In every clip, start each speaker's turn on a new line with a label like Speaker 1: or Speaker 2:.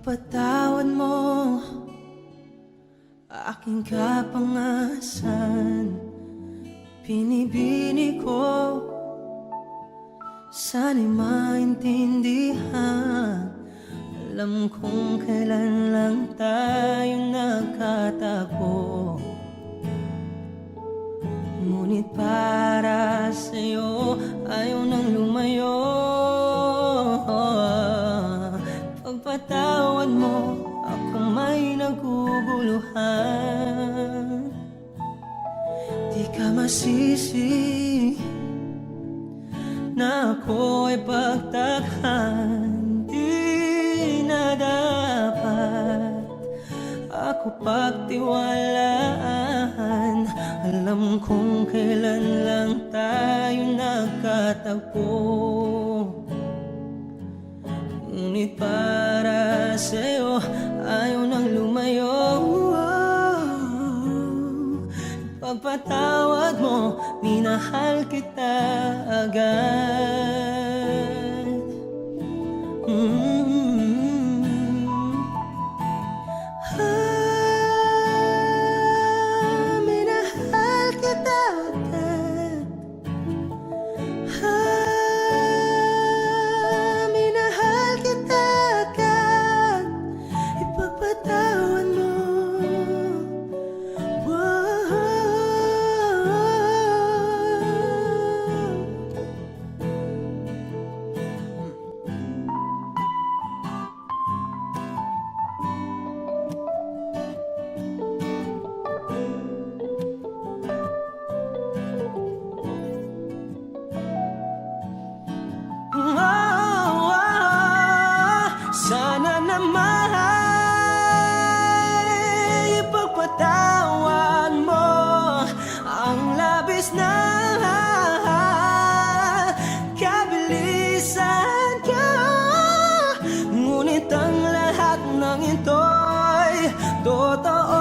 Speaker 1: Ipagpatawad mo aking kapangasan. Pinibini ko, sana'y maintindihan. Alam kong kailan lang tayong nagkatagpo, ngunit para sa'yo ayaw nang lumayo. Pagpatawad mo, ako may naguguluhan. Di ka masisi na ako ay pagtakhan. Di na dapat ako pagtiwalaan. Alam kong kailan lang tayo nagkatagpo, ngunit para sa'yo ayaw nang lumayo. Pagpatawad mo, minahal kita agad. Minahal kita agad. Minahal kita agad. Ipagpatawad mo. Sana naman ipagpatawad mo ang labis na kabilisan ko. Ngunit ang lahat ng ito'y totoo.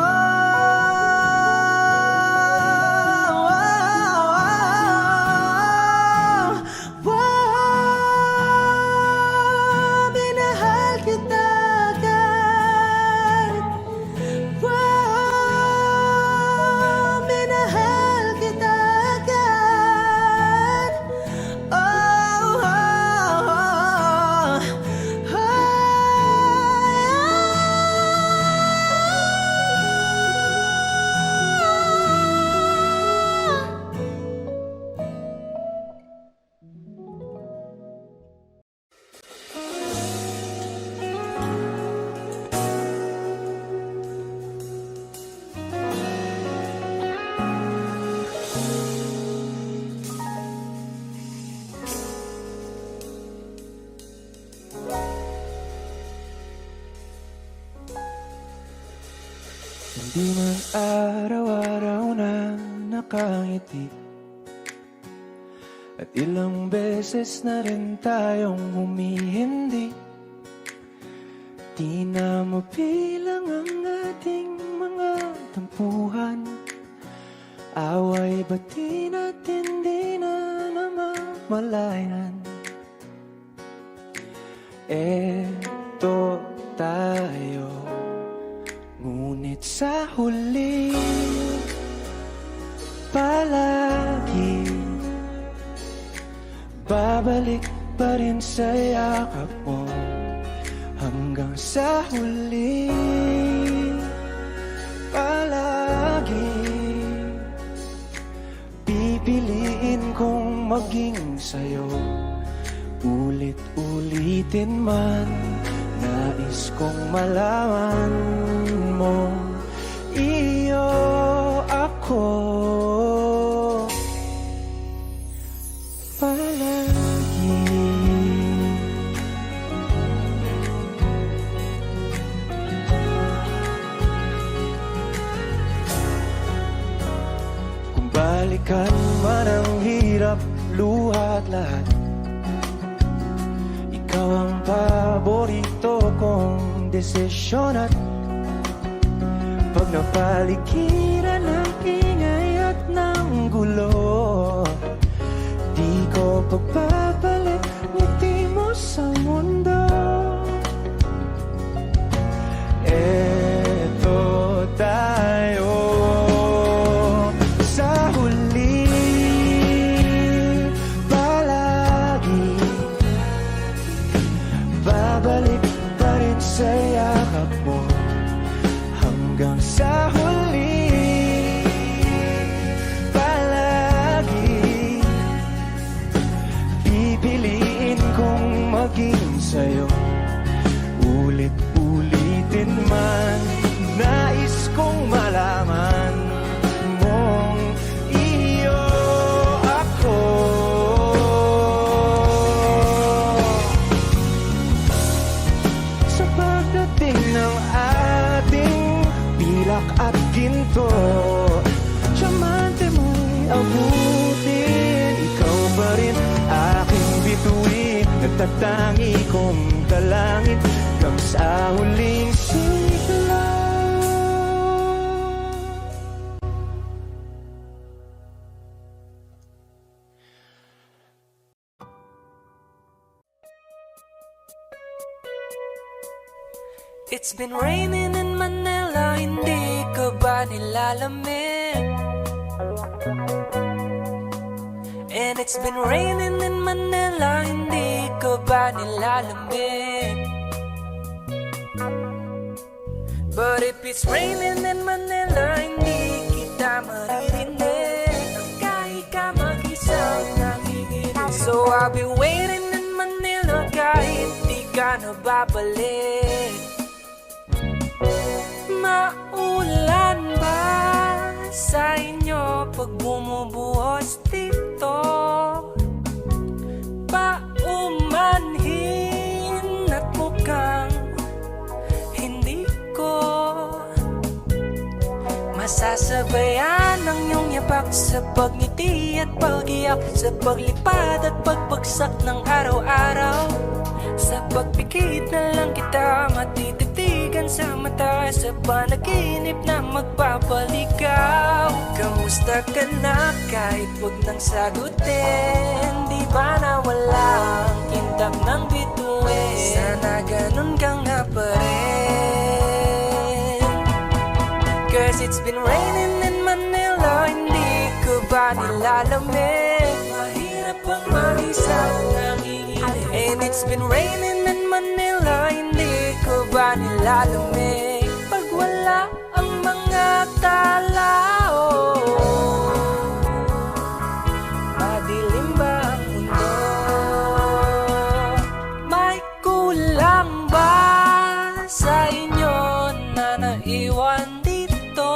Speaker 2: Hindi man araw-araw na nakangiti, at ilang beses na rin tayong humihindi. Di na mabilang ang ating mga tampuhan. Away ba't di natin di na namamalayan? Eto tayo, ngunit sa huli palagi babalik pa rin sa yakap mo. Hanggang sa huli palagi pipiliin kong maging sa'yo. Ulit-ulitin man, nais kong malaman mo, iyo ako palagi. Kung balikan man ang hirap, luha at lahat, ikaw ang paborito kong desisyon. At pag napaligiran ng ingay at ng gulo, di ko pagpapalit ngiti mo sa mundo. Babalik pa rin sa yakap mo hanggang sa huli. Palagi pipiliin kong maging sa'yo, ulit-ulitin man. Nais kong malaman mong iyo ako. Sa pagdating ng ating pilak at ginto, tiyamante mo'y abutin. Ikaw pa rin aking bituin, nagtatangi kong dalangin hanggang sa huling sigla.
Speaker 1: It's been raining in Manila, hindi ka ba nilalamig? And it's been raining in Manila, hindi ka ba nilalamig? But if it's raining in Manila, hindi kita maririnig. Kahit ka mag-isang nanginginig. So I'll be waiting in Manila kahit di ka na babalik. Maulan ba sa inyo pag bumubuhos dito? Paumanhin at mukhang hindi ko masasabayan ang iyong yapak sa pagngiti at pag-iyak, sa paglipad at pagbagsak ng araw-araw. Sa pagpikit na lang kita matititigan sa mata, sa panaginip na magpapaligaw. Kamusta ka na kahit wag nang sagutin? Di ba na walang kintab ng bituin? Sana ganun ka nga pa rin. Cause it's been raining in Manila, hindi ko ba nilalamig? Mahirap ang mag-isang nanginginig. And it's been raining in Manila, hindi ko ba nilalamig? Pag wala ang mga tao, madilim ba ang mundo? May kulang ba sa inyo na naiwan dito?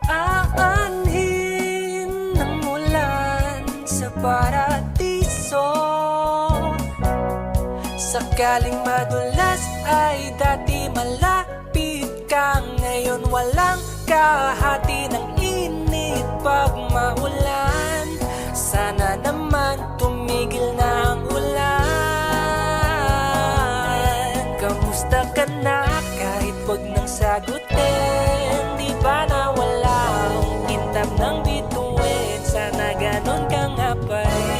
Speaker 1: Aanhin ng ulan sa paradiso. Sakaling madulas ay dati malapit ka, ngayon walang kahati ng init pag maulan. Sana naman tumigil na ang ulan. Kamusta ka na kahit wag nang sagutin? Di ba na walang kintab ng bituin? Sana ganon ka nga pa rin.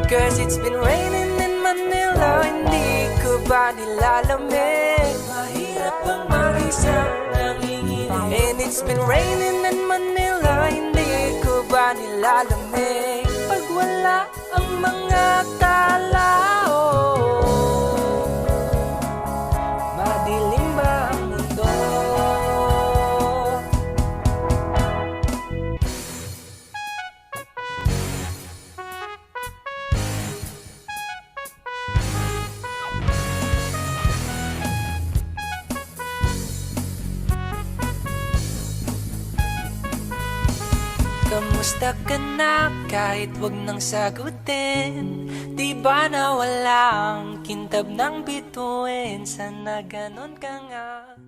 Speaker 1: Cause it's been raining in Manila, hindi ko ba nilalamig? Mahirap ang mag-isang nanginginig. And it's been raining in Manila, hindi ko ba nilalamig? Pag wala ang mga tao, madilim ba ang mundo? Kamusta ka na kahit wag nang sagutin? Di ba na walang kintab ng bituin? Sana ganon ka nga.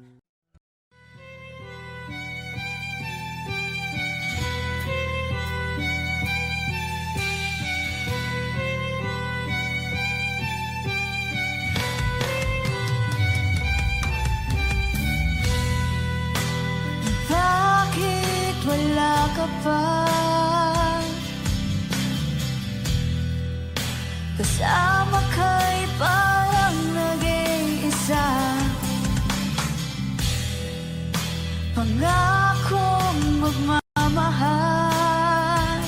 Speaker 3: Bakit wala ka pa? Kasama ka'y parang nag-iisa. Pangakong magmamahal.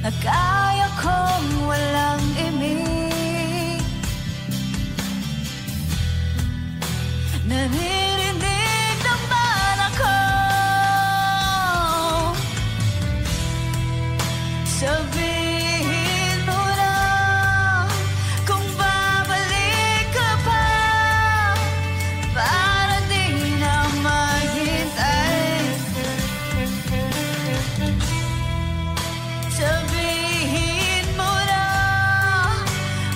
Speaker 3: na kaya kong walang imig. Naririnig naman ako, sabihin mo na kung babalik ka pa, para di na maghintay. Sabihin mo na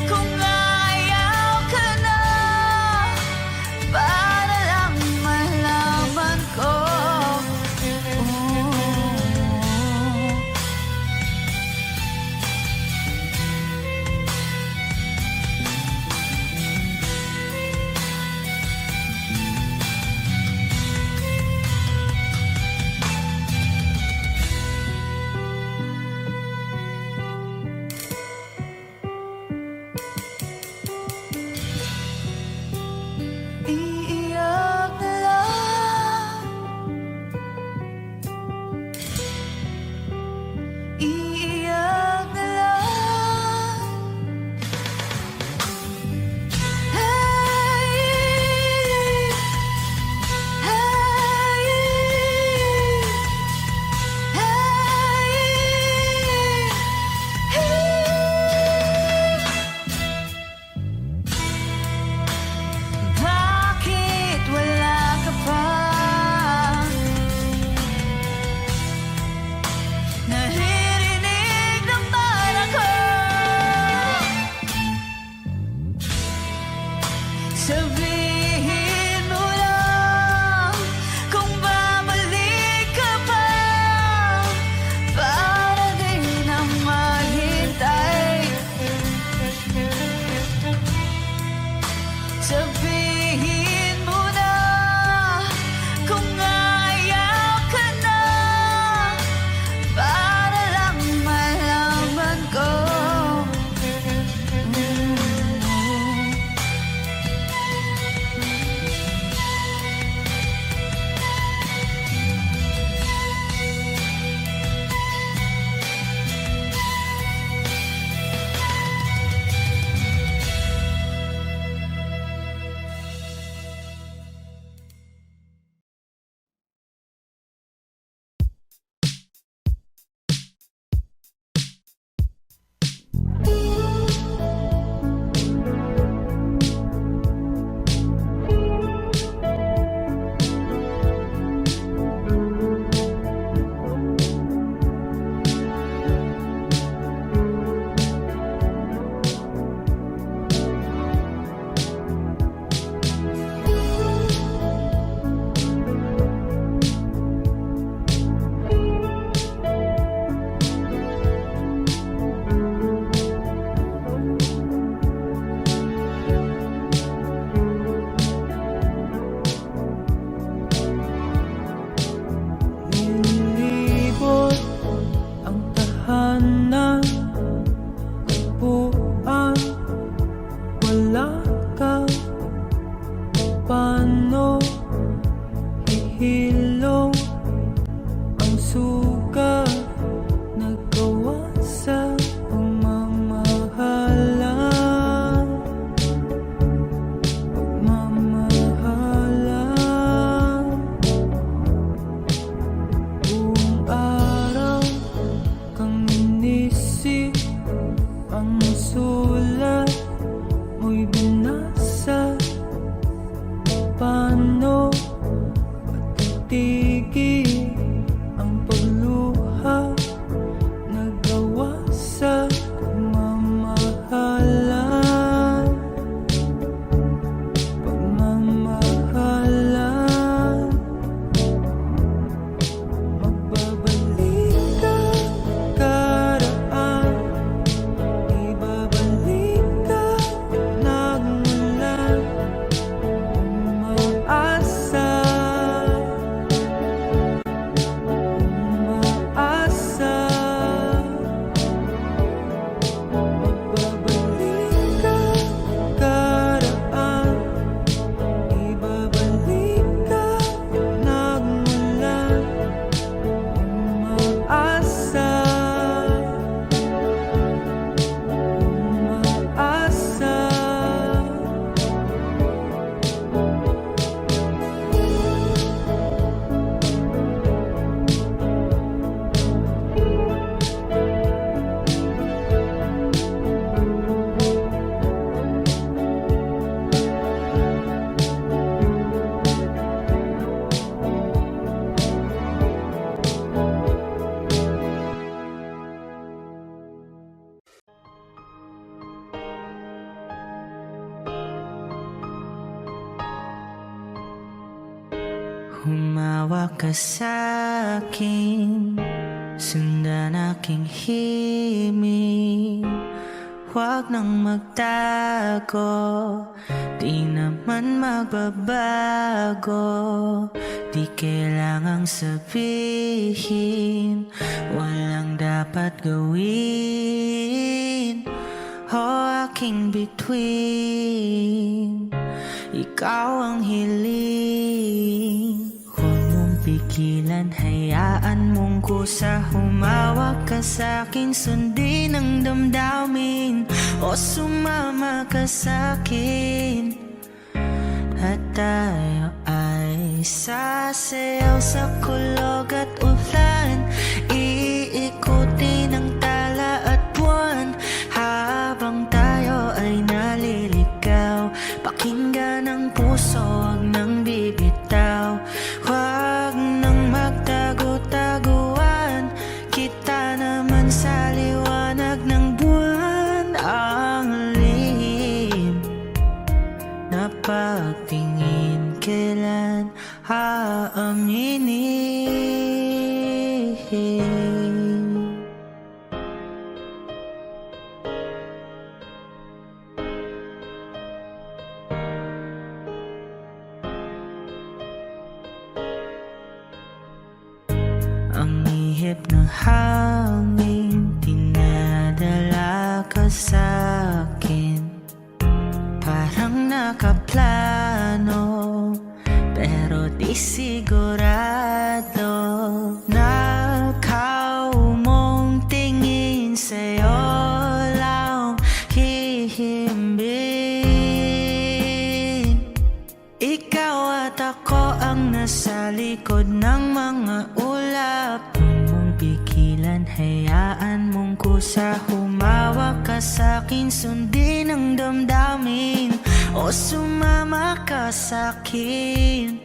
Speaker 3: kung ayaw ka na, para lang malaman ko. Humawak ka sa'kin, sundan aking himig. Huwag nang magtago, di naman magbabago. Di kailangang sabihin, walang dapat gawin. O aking bituin, ikaw ang hiling. Huwag mong pigilan, hayaan mong kusa. Humawak ka sa'kin, sundin ang damdamin. O sumama ka sa'kin, at tayo ay sasayaw sa kulog at ulan. Iikutin ang tala at buwan, habang tayo ay naliligaw. Pakinggan ang puso, huwag nang bibitaw. Huwag nang magtago-taguan, kita naman sa liwanag ng buwan. Ang lihim na pagtingin, kailan aaminin? Ang ihip ng hangin, dinadala ka sa'kin. Parang nakaplano, pero di sigurado. Nakaw mong tingin, sa'yo lang hihimbing. Ikaw at ako ang nasa likod ng mga ulap. Huwag mong pigilan, hayaan mong kusa. Humawak ka sa'kin, sundin ang damdamin. O sumama ka sa'kin,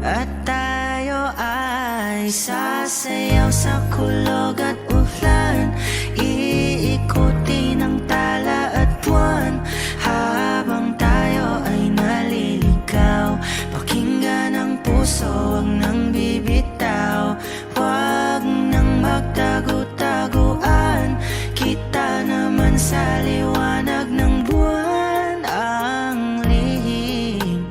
Speaker 3: at tayo ay sasayaw sa kulog at ulan. Iikutin ang tala at buwan, habang tayo ay naliligaw. Pakinggan ang puso, huwag nang bibitaw. Huwag nang magtago-taguan, kita naman sa liwanag ng buwan. Ang lihim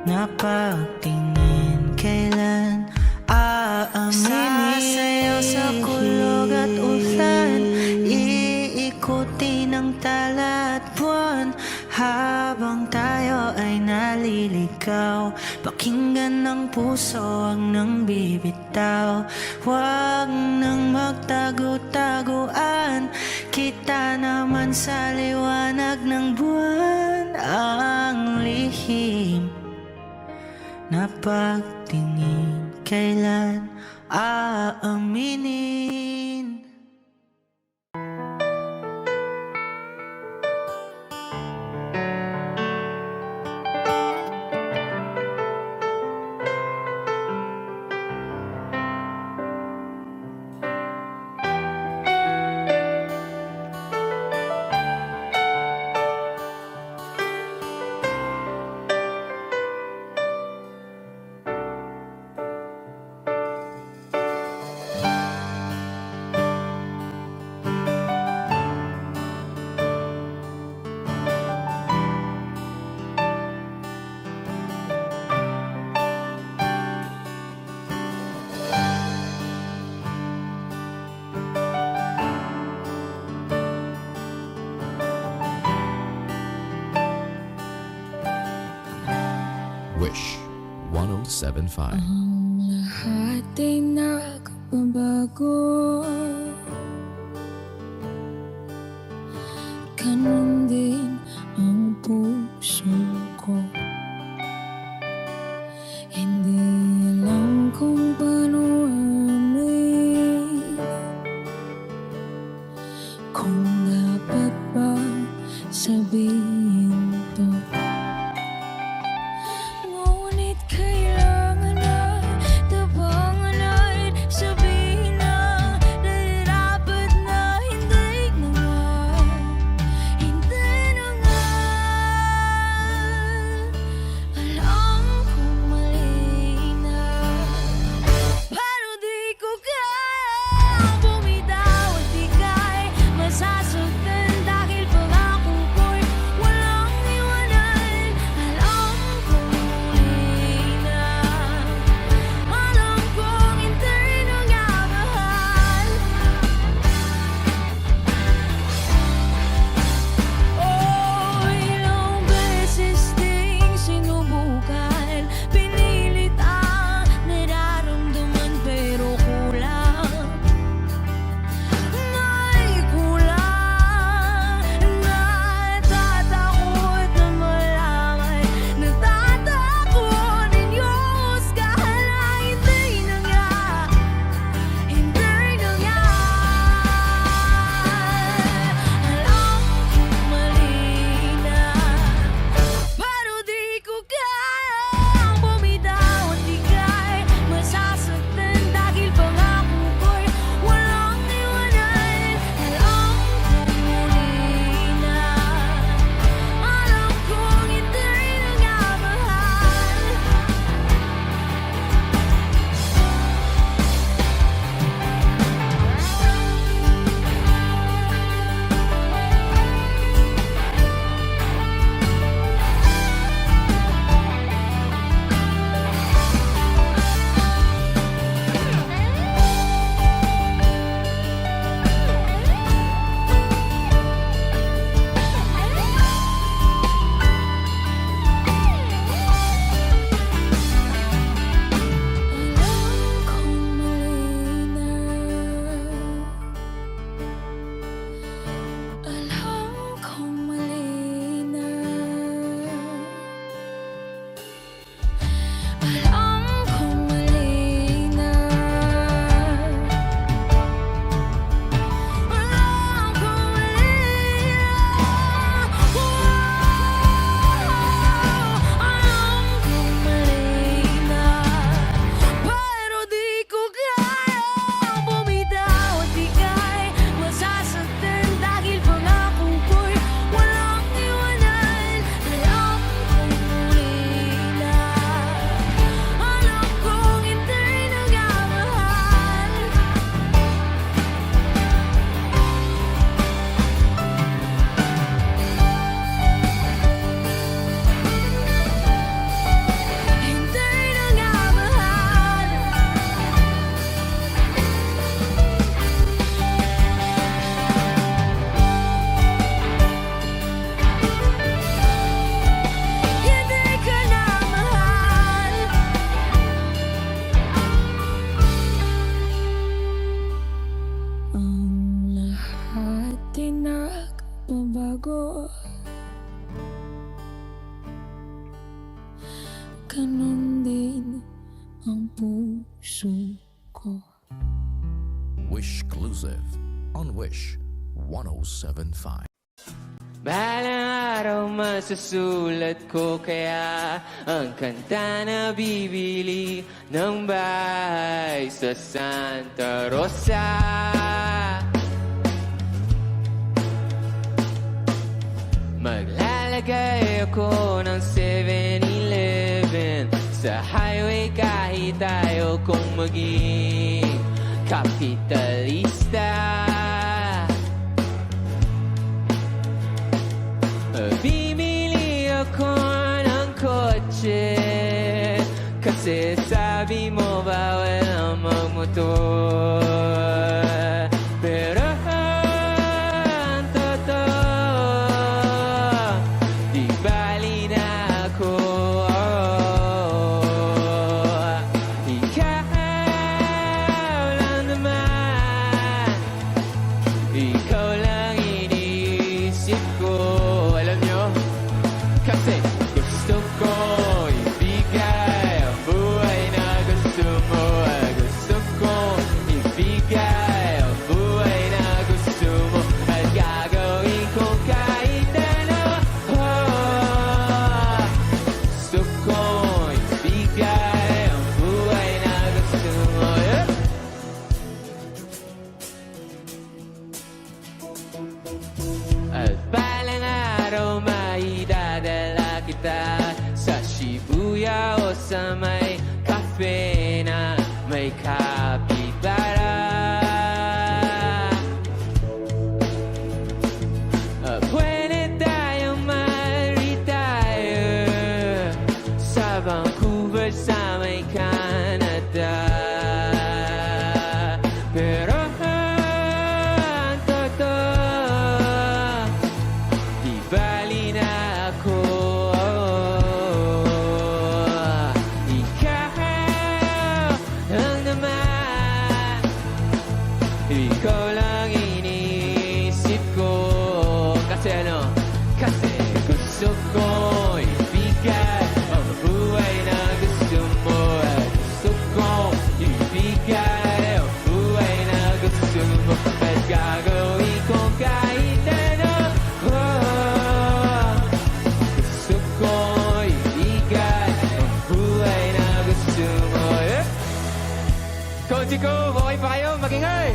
Speaker 3: na pagtingin, kailan aaminin? Sasayaw sa kulog at ulan, iikutin ang tala at buwan, habang tayo ay naliligaw. Pakinggan ng puso, huwag nang bibitaw. Huwag nang magtago-taguan, kita naman sa liwanag ng buwan. Ang lihim na pagtingin, kailan aaminin?
Speaker 4: Wish 1075.
Speaker 5: Ang lahat ay nakabago, ganun din ang puso ko. Hindi alam kung paano amin, kung dapat ba sabihin to. Ngunit kailangan na tabangan at sabihin na dapat na hindi na nga, hindi na nga. Alam kong mali Ang lahat ay nagbabago. Ganun din ang puso ko.
Speaker 4: Wish Exclusive on Wish 107.5.
Speaker 1: Balang araw masusulat ko kaya ang kanta na bibili ng bahay sa Santa Rosa. Maglalagay ako ng 7-Eleven sa highway kahit ayaw kong maging kapitalista. Bimili ako ng kotse kasi sabi mo bawal ang magmotor. Pero ang totoo, di bali na ako. Ikaw lang naman, ikaw lang iniisip ko. Alam nyo, kasi gusto ko ibigay ang buhay na gusto mo. Gusto ko ibigay ang buhay na gusto mo. At gagawin ko kahit ano. Gusto ko ibigay ang buhay na gusto mo. At balang araw maidadala kita sa Shibuya o sa may cafe na may kapitbahay. Pwede tayong ma-retire sa Vancouver sa may Canada. Pero ang totoo, di bali na ako. Ikaw lang naman, ikaw lang iniisip ko. Kasi ano? Kasi gusto ko ibigay ang buhay na gusto mo. At gusto ko ibigay ang buhay na gusto mo. At gagawin ko kahit ano. Gusto ko ibigay ang buhay na gusto mo. Coach ko, okay pa kayo? Magingay!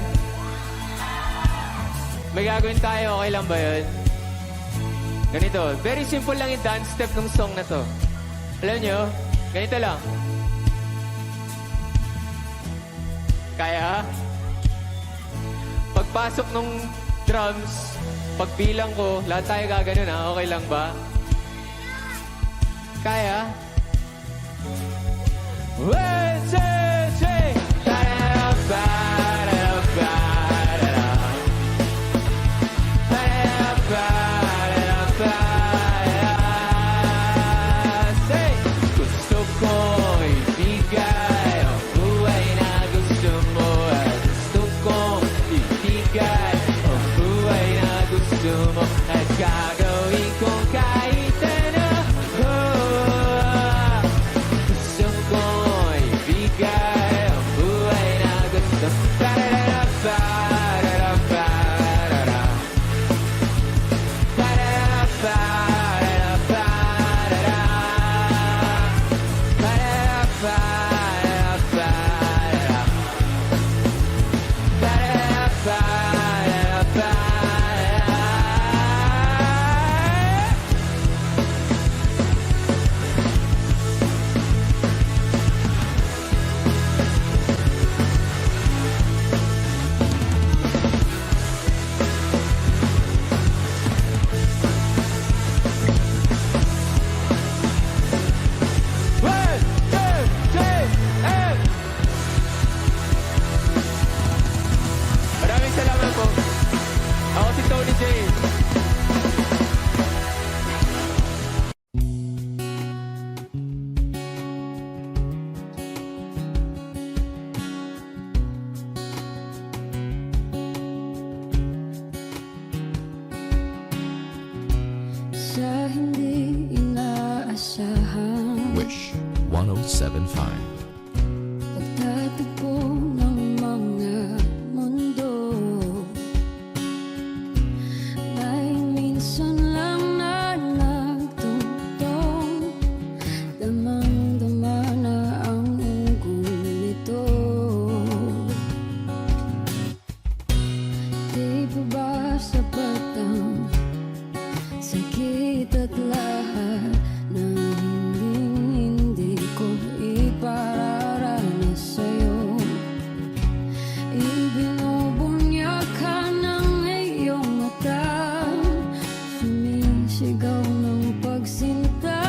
Speaker 1: May gagawin tayo, okay lang ba yun? Ganito, very simple lang yung dance step ng song na to. Alam nyo, ganito lang. Kaya? Pagpasok ng drums, pagbilang ko, lahat tayo gaganon ha, okay lang ba? Kaya? 1, 2, 3! Gusto ko ibigay ang buhay na gusto mo. Gusto ko ibigay ang buhay na gusto mo. At gagawin ko kahit ano. Gusto ko ibigay ang buhay na gusto mo.
Speaker 5: hindi inaasahan.
Speaker 4: Wish 1075.
Speaker 5: Pagtatagpo ng mga mundo, may minsan lang na nagtungtong, damang-dama na ang ugol nito. Di pa ba sapat ang sakit at lahat na hindi ko ipararanas sa'yo? Ibinubunya ka ng iyong mata, sumisigaw ng pagsinta.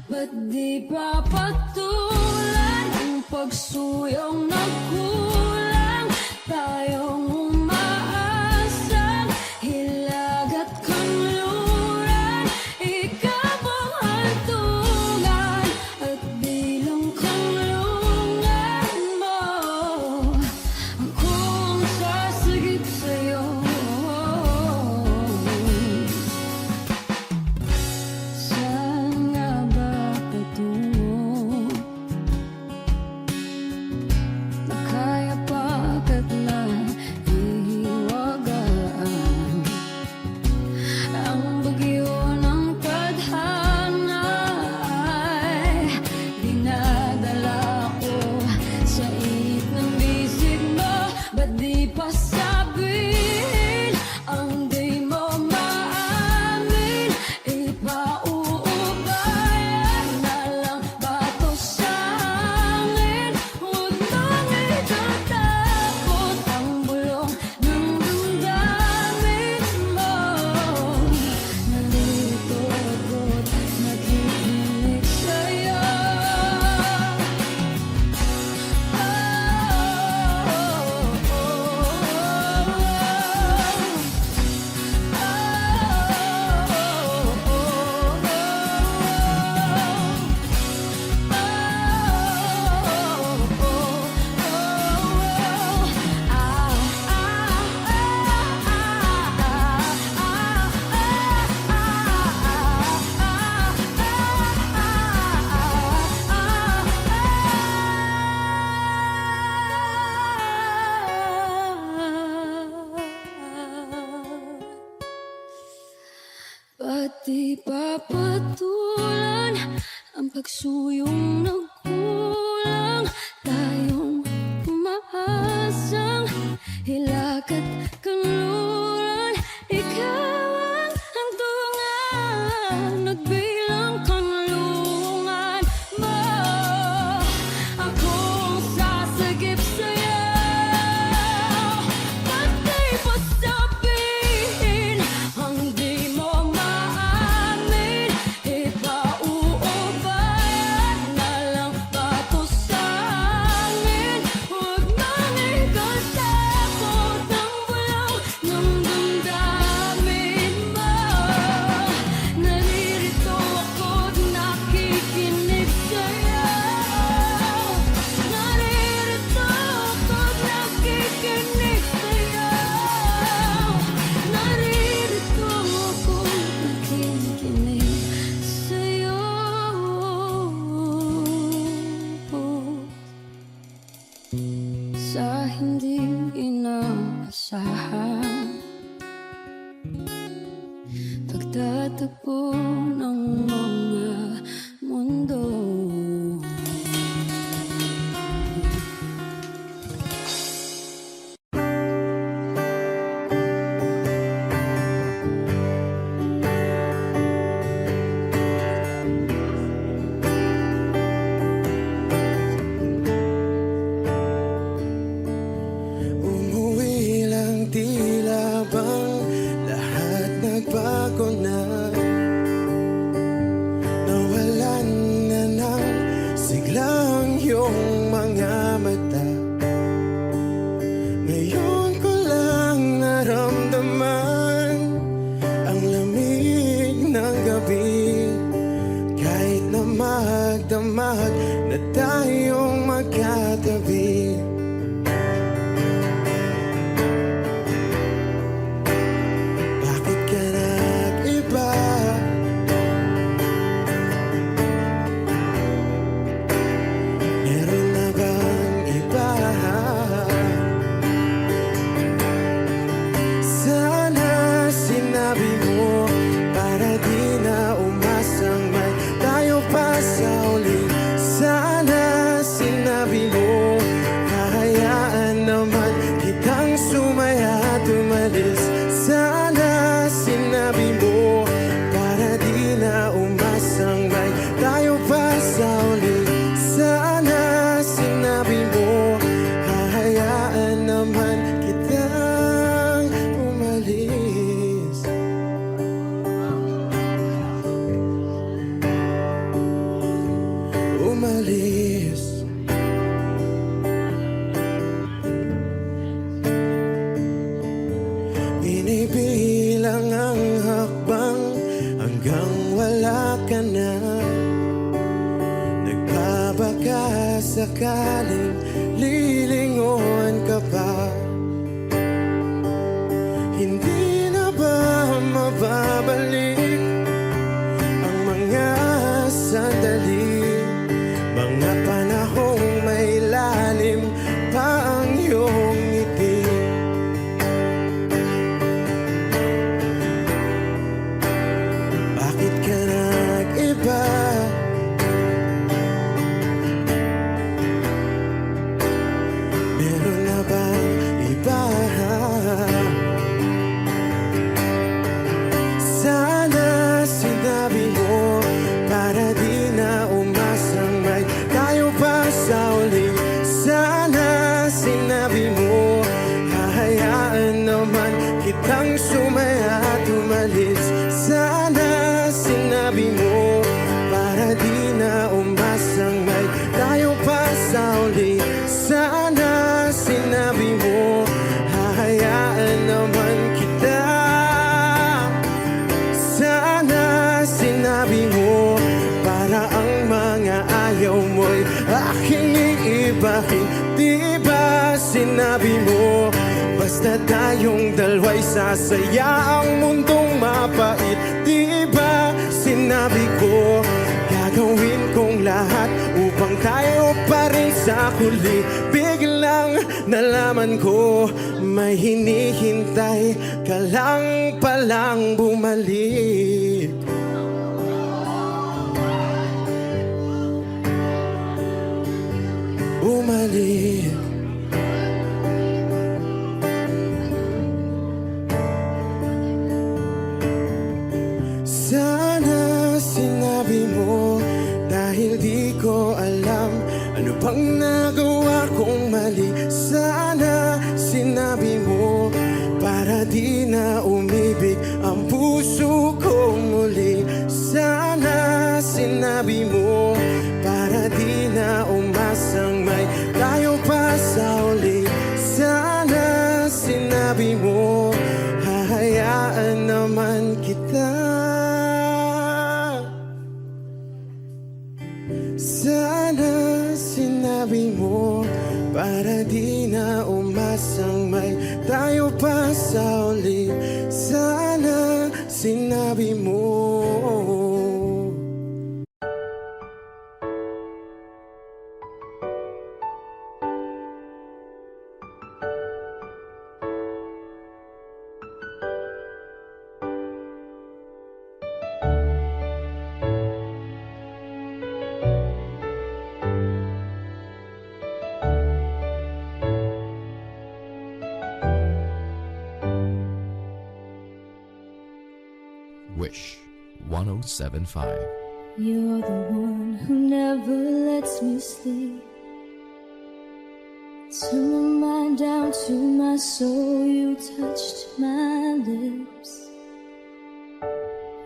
Speaker 5: Ba't di pa patulan ang pagsuyong nagkulang? Tayong umaasang hilag at kanluran, ikaw ang hantungan at bilang kanlungan mo. Akong sasagip sa'yo. Saan nga ba patungo? Na kaya pagkat na ihiwagaan ang bagyo ng tadhana ay dinadala ko sa init ng bisig mo. Ba't di pa sabihin ang di mo maamin? Ipauubayan na lang ba to sa hangin? Huwag nang itatakot ang bulong ng damdamin mo. Nandito ako't nakikinig sa'yo. Pati papatulan ang pagsuyong nagkulang, tayong umaasang hilag at kanluran, ikaw ang hantungan at bilang kanlungan mo. Akong sasagip sa'yo. Pati pa sabihin ang di mo maamin, ipauubayan na lang ba to sa hangin? Huwag nang ikatakot ang bulong ng
Speaker 2: sumaya at umalis. Sana sinabi mo para di na umasang may tayo pa sa uli. Sana sinabi mo hahayaan naman kitang umalis. Umalis. Binibilang ang hakbang hanggang wala ka na. Nagbabaka sakaling lilingon ka pa. Hindi na ba mababalik ang mga sandali, mga panahong may lalim pa ang iyong ngiti? Bakit ka nag-iba? Meron na bang iba? Sana sinabi mo para di na umasang may tayo pa sa uli. Sana sinabi mo hahayaan naman kitang sumaya at umalis. Sana sinabi mo para di na umasang may tayo pa sa uli. Sana sinabi mo hahayaan naman kita. Sana sinabi mo para ang mga ayaw mo'y aking iibahin. Di ba sinabi mo basta tayong dalawa'y sasaya ang mundong mapait? Di ba sinabi ko gagawin kong lahat upang tayo pa rin sa huli? Biglang nalaman ko may hinihintay ka lang palang bumalik. Bumalik. Sana sinabi mo dahil di ko alam ano bang nagawa kong mali. Sana sinabi mo para di na umibig ang puso ko muli. Sana sinabi mo para di na umasang may tayo pa sa uli. Sana sinabi mo hahayaan naman kita. Sana sinabi mo para di na umasang may tayo pa sa uli. Sana sinabi mo.
Speaker 4: Wish 1075.
Speaker 5: You're the one who never lets me sleep. Turn my mind down to my soul, you touched my lips.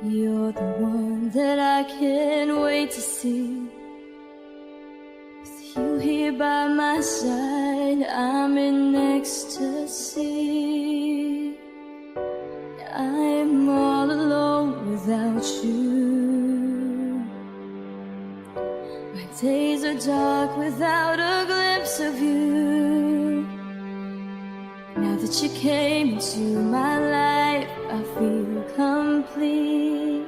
Speaker 5: You're the one that I can't wait to see. With you here by my side, I'm in ecstasy. I'm all alone without you. My days are dark without a glimpse of you. Now that you came into my life, I feel complete.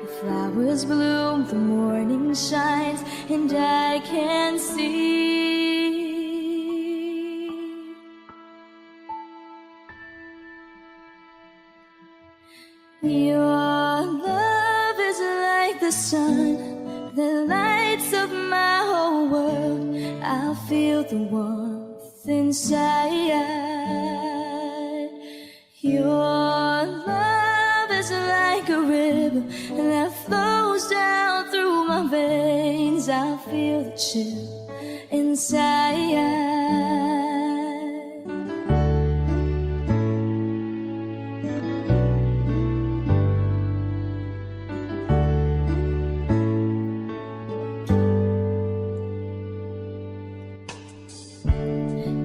Speaker 5: The flowers bloom, the morning shines, and I can see. Your love is like the sun that lights up my whole world. I feel the warmth inside. Your love is like a river that flows down through my veins. I feel the chill inside.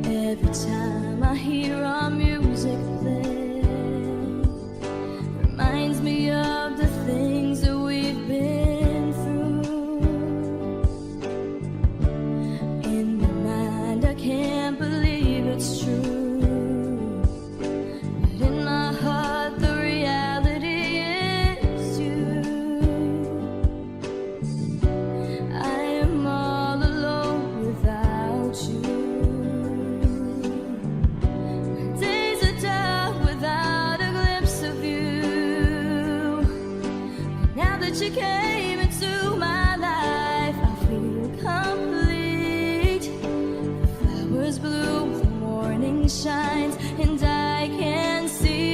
Speaker 5: Every time I hear our music play, reminds me of the things that we've been through. In my mind, I can't believe it's true, but in my heart, the reality is you. I am all alone without you. Days are dark without a glimpse of you. Now that you came into my life, I feel complete. The flowers bloom, the morning shines, and I can see.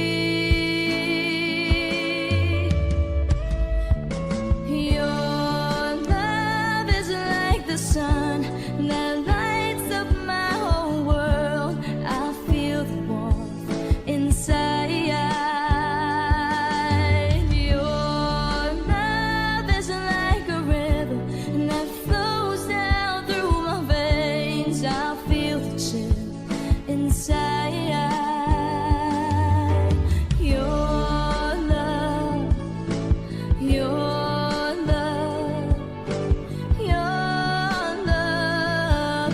Speaker 5: Your love is like the sun that lights up my whole world. I feel the warmth inside. Your love is like a river that flows down through my veins. I feel the chill inside. Your love, your love, your love,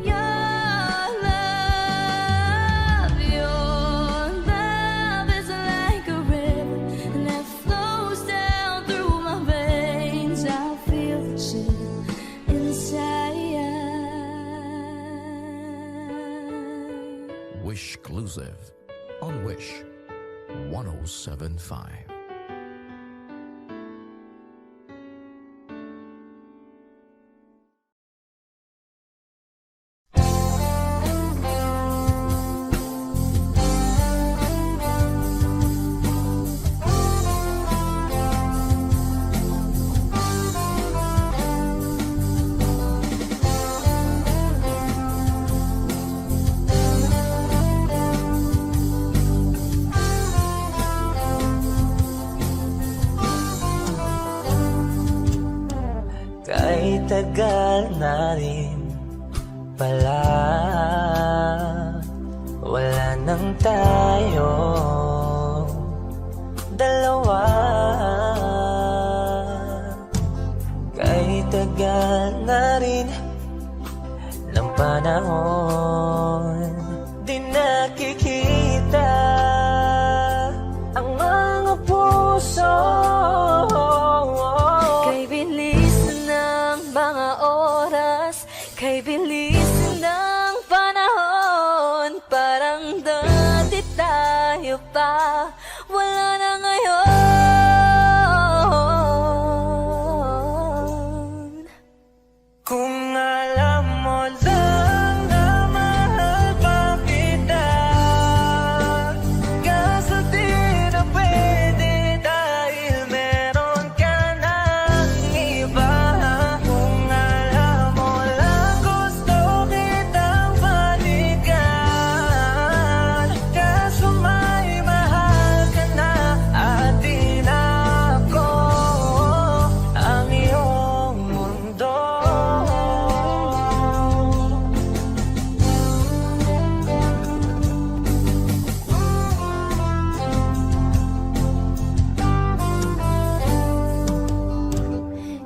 Speaker 5: your love. Your love is like a river that flows down through my veins. I feel the chill inside.
Speaker 4: Wish Exclusive on Wish 1075.
Speaker 1: Kahit tagal na rin pala, wala nang tayo dalawa. Kahit tagal na rin ng panahon, di nakikita ang mga puso.
Speaker 5: Kay bilis ng mga oras, kay bilis ng panahon, parang dati tayo pa, wala na ngayon.
Speaker 1: Kung alam mo lang na mahal pa kita, kaso di na pwede dahil meron ka ng iba. Kung alam mo lang gusto kitang balikan, kaso may mahal ka na at di na ako ang iyong mundo.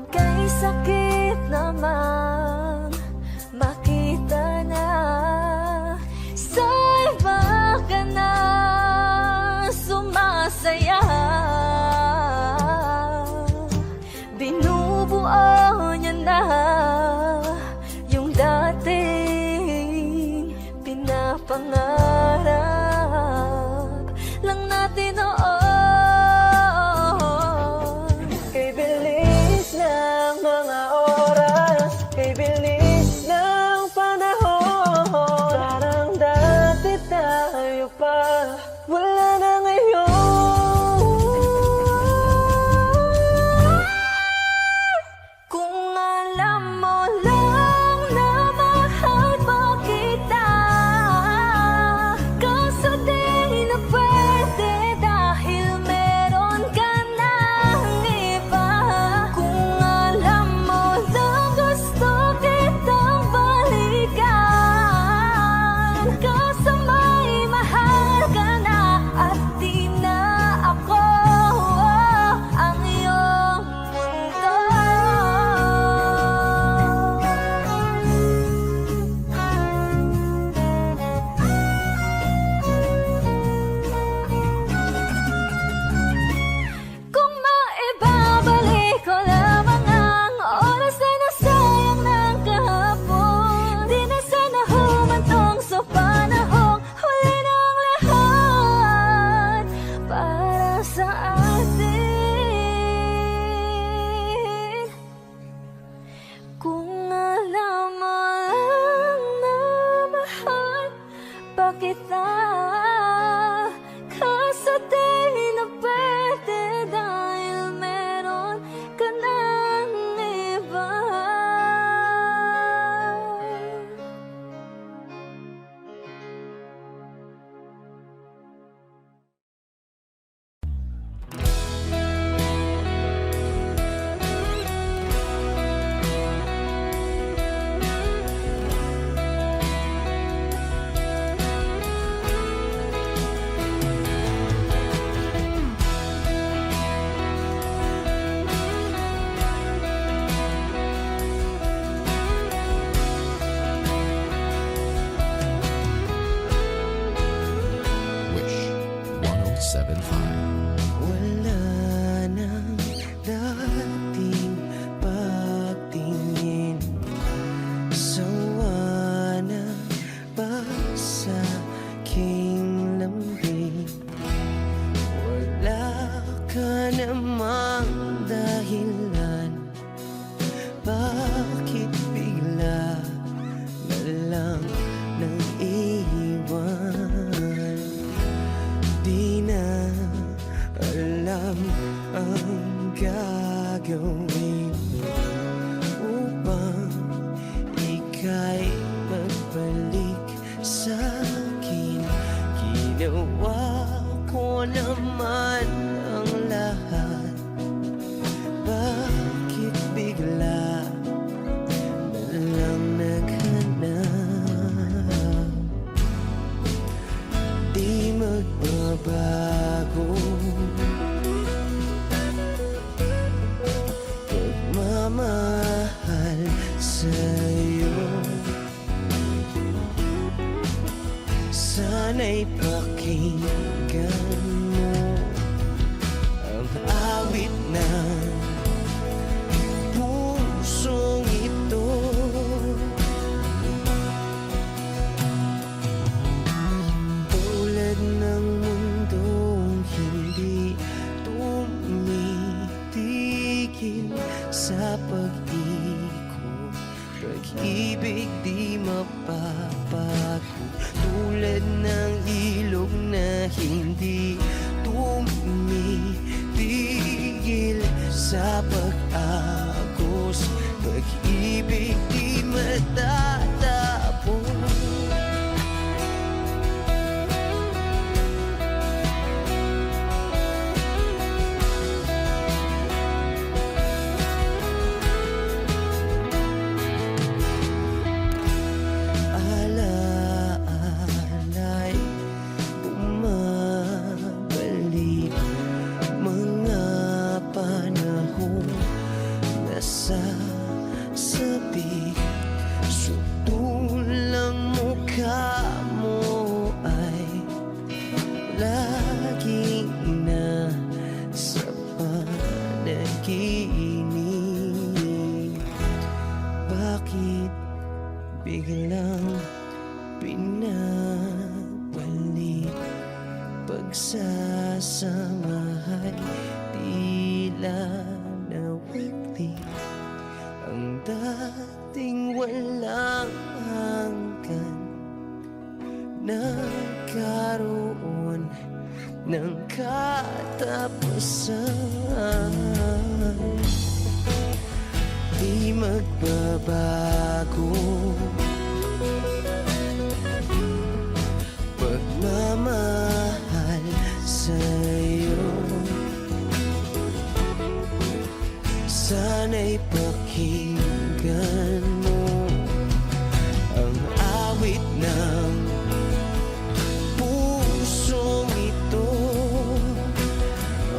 Speaker 5: Kay sakit naman makita na sa iba ka na sumasaya. Binubuo niya na yung dating pinapangarap lang natin noon. Kay bilis ng mga oras, kay bilis ng panahon, parang dati tayo pa, wala
Speaker 2: Wala nang dating pagtingin, sawa na ba sa aking lambing? Wala ka namang dahilan, bakit bigla na lang nang iwan? Di na alam ang gagawin upang ika'y magbalik sa'kin. Ginawa ko naman ang lahat, bakit bigla na lang naghanap? Di magbabago pagmamahal sa'yo. Sana'y pakinggan mo ang awit ng pusong ito. Tulad ng mundong hindi tumitigil sa pag-ikot, pag-ibig di mapapago. Tulad ng ilog na hindi tumitigil sa pag-agos, pag-ibig di matatapos. Alaala'y bumabalik, mga panahon nasasabi. Sutulang mukha mo ay laging nasa panaginip. Bakit biglang pinabalik? Pagsasamahay tila nawagli, ang dating walang hanggan nagkaroon ng katapusan. Di magbabago pagmamahal sa'yo. Sana'y pakinggan mo ang awit ng pusong ito.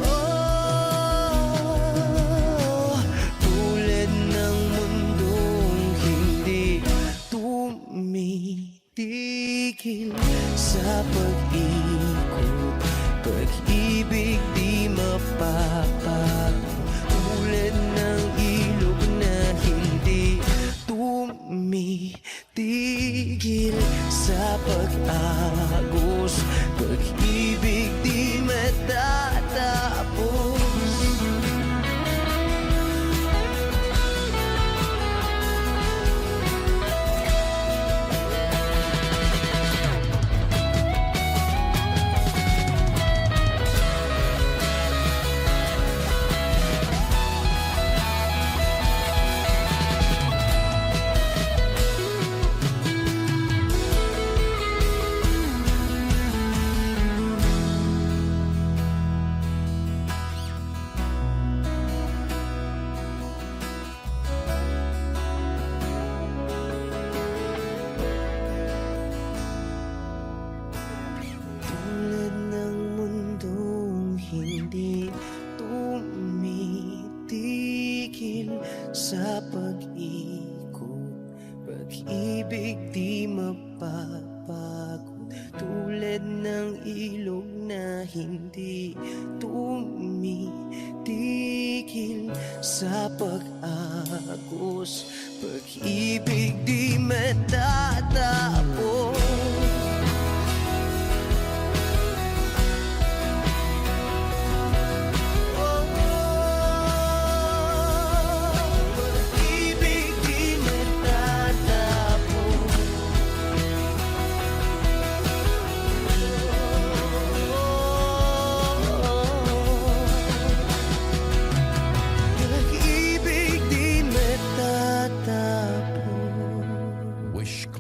Speaker 2: Oh, tulad ng mundong hindi tumitigil sa pag-ikot, pag-ibig di mapapago. Tulad ng ilog na
Speaker 3: ilog na hindi tumitigil sa pag-agos. Pag-ibig di matatapos. Pag-ibig di matatapos. Pag-ibig di matatapos.
Speaker 4: Wish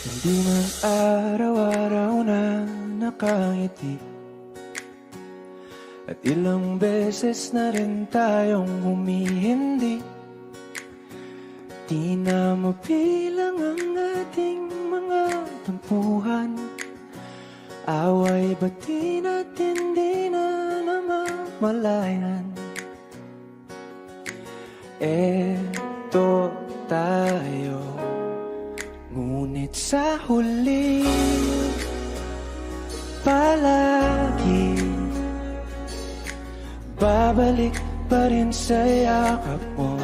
Speaker 2: Hindi man araw-araw na nakangiti, at ilang beses na rin tayong humihindi. Di na mabilang ang ating mga tampuhan. Away ba't di natin di na namamalayan? Eto tayo, ngunit sa huli palagi babalik pa rin sa yakap mo.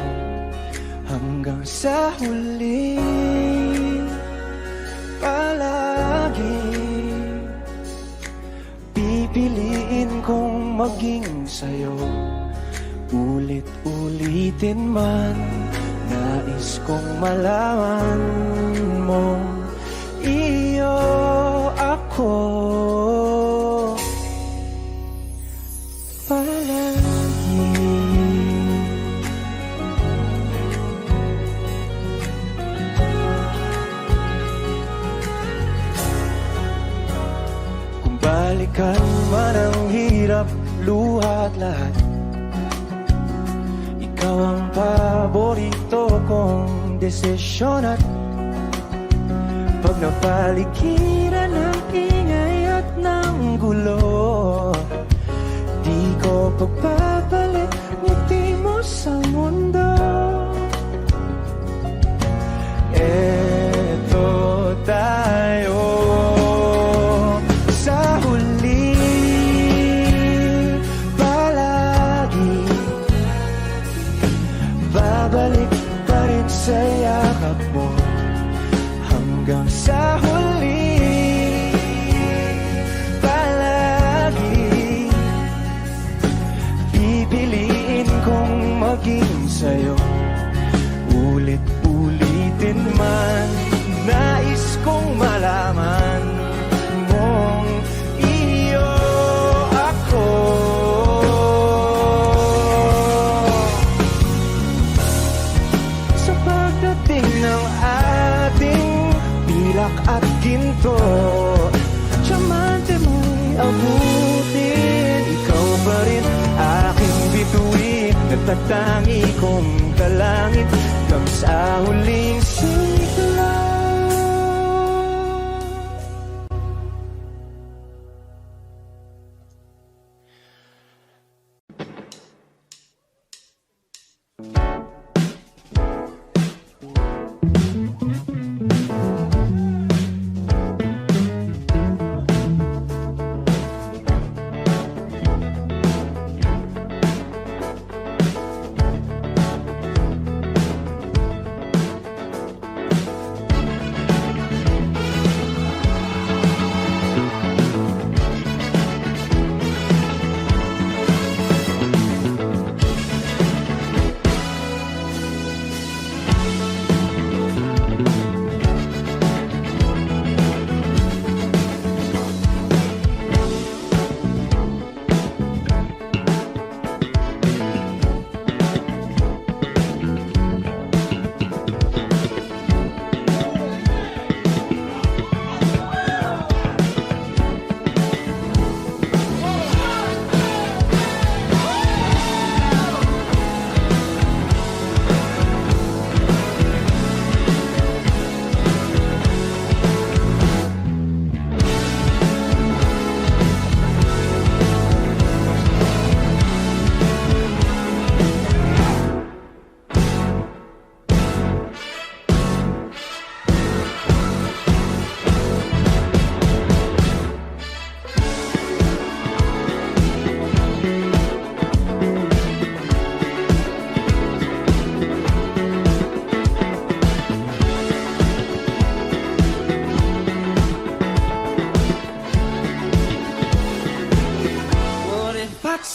Speaker 2: Hanggang sa huli palagi pipiliin kong maging sa'yo. Ulit-ulitin man, nais kong malaman mo, iyo ako palagi. Kung balikan man ang hirap, luha at lahat, ikaw ang paborito kong desisyon. At pag napaligiran ng ingay at ng gulo, di ko pagpapalit ngiti mo sa mundo. Eto tayo sa huli palagi babalik pa rin sa yakap mo. Hanggang sa huli palagi pipiliin kong maging sa'yo. Ulit-ulitin man, nais kong malaman mong iyo ako. Sa pagdating ng ating pilak at ginto, diamante mo'y abutin. Ikaw pa rin aking bituin, nagtatangi kong kalangit hanggang sa huling sigla.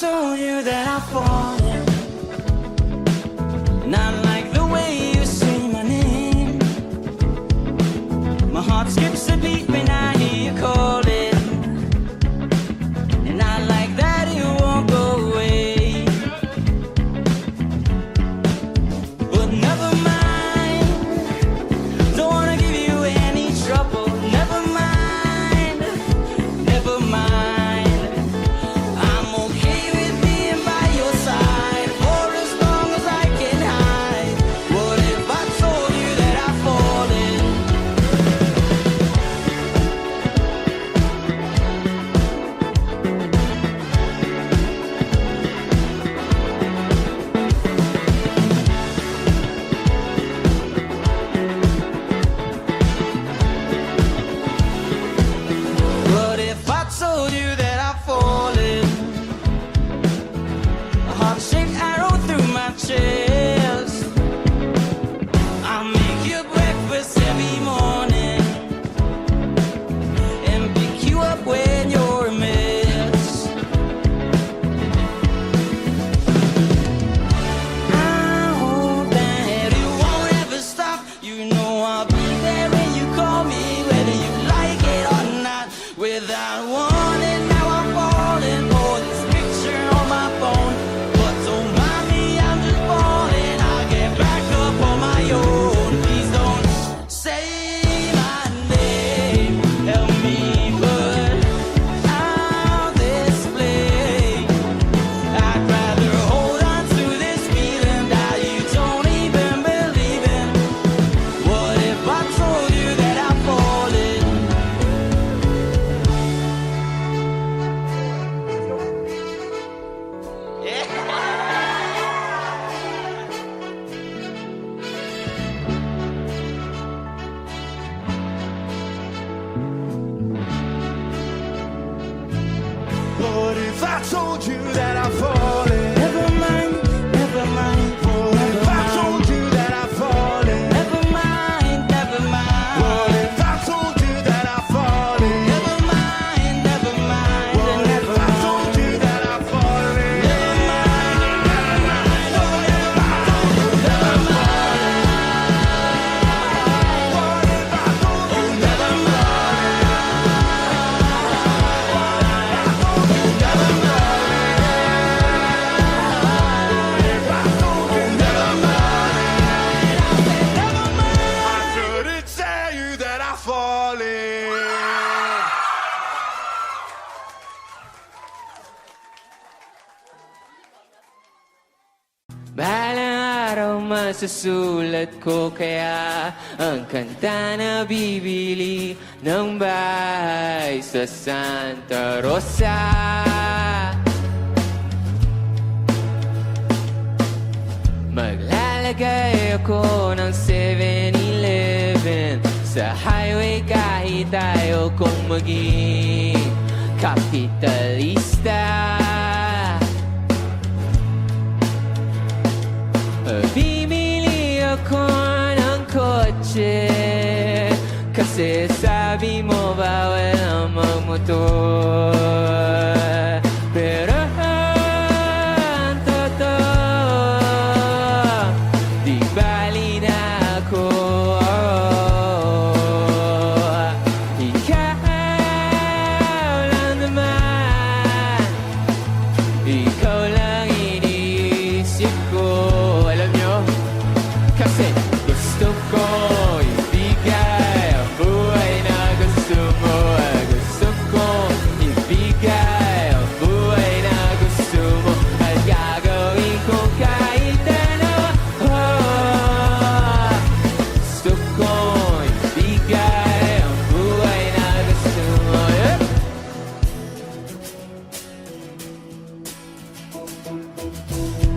Speaker 3: told you that I've fallen, not like the way you say my name. My heart skips a beat when I hear you calling, and I like that you won't go away. But never mind, don't wanna give you any trouble. Never mind, never mind. I'm okay with being by your side for as long as I can hide. What if I told you that I've fallen? What if I told you that I've fallen? A heart-shaped arrow through my chest. I make you breakfast every morning and pick you up when you're a mess. I hope that it won't ever stop. You know I'll be there when you call me, whether you like it or not. Without warning, now I'm falling for this picture on my phone. But don't mind me, I'm just falling. I'll get back up on my own. Please don't say my name. Help me put out this flame. I'd rather hold on to this feeling that you don't even believe in. What if I told you that I've fallen?
Speaker 2: What if I told you that I've fallen?
Speaker 3: Never mind, never mind.
Speaker 2: What if I told you that I've fallen?
Speaker 3: Never mind, never mind.
Speaker 2: What if I told you that I've fallen?
Speaker 3: Never mind, never mind.
Speaker 2: What if I told you that I've fallen?
Speaker 3: Never mind, never mind.
Speaker 2: What if I told you that I've fallen? What if I told you that I've fallen? I couldn't tell you that I've fallen.
Speaker 1: Balang araw masusulat ko kaya ang kanta na bibili ng bahay sa Santa Rosa. Maglalagay ako ng 7-Eleven sa highway kahit ayaw kong maging kapitalista. Bibili ako ng kotse kasi sabi mo bawal ang magmotor. Pero ang totoo, di bali na ako. Ikaw lang naman, ikaw lang iniisip ko. Alam nyo, kasi gusto ko ibigay ang buhay na gusto mo. Gusto ko ibigay ang buhay na gusto mo. At gagawin ko kahit ano. Gusto ko ibigay ang buhay na gusto mo.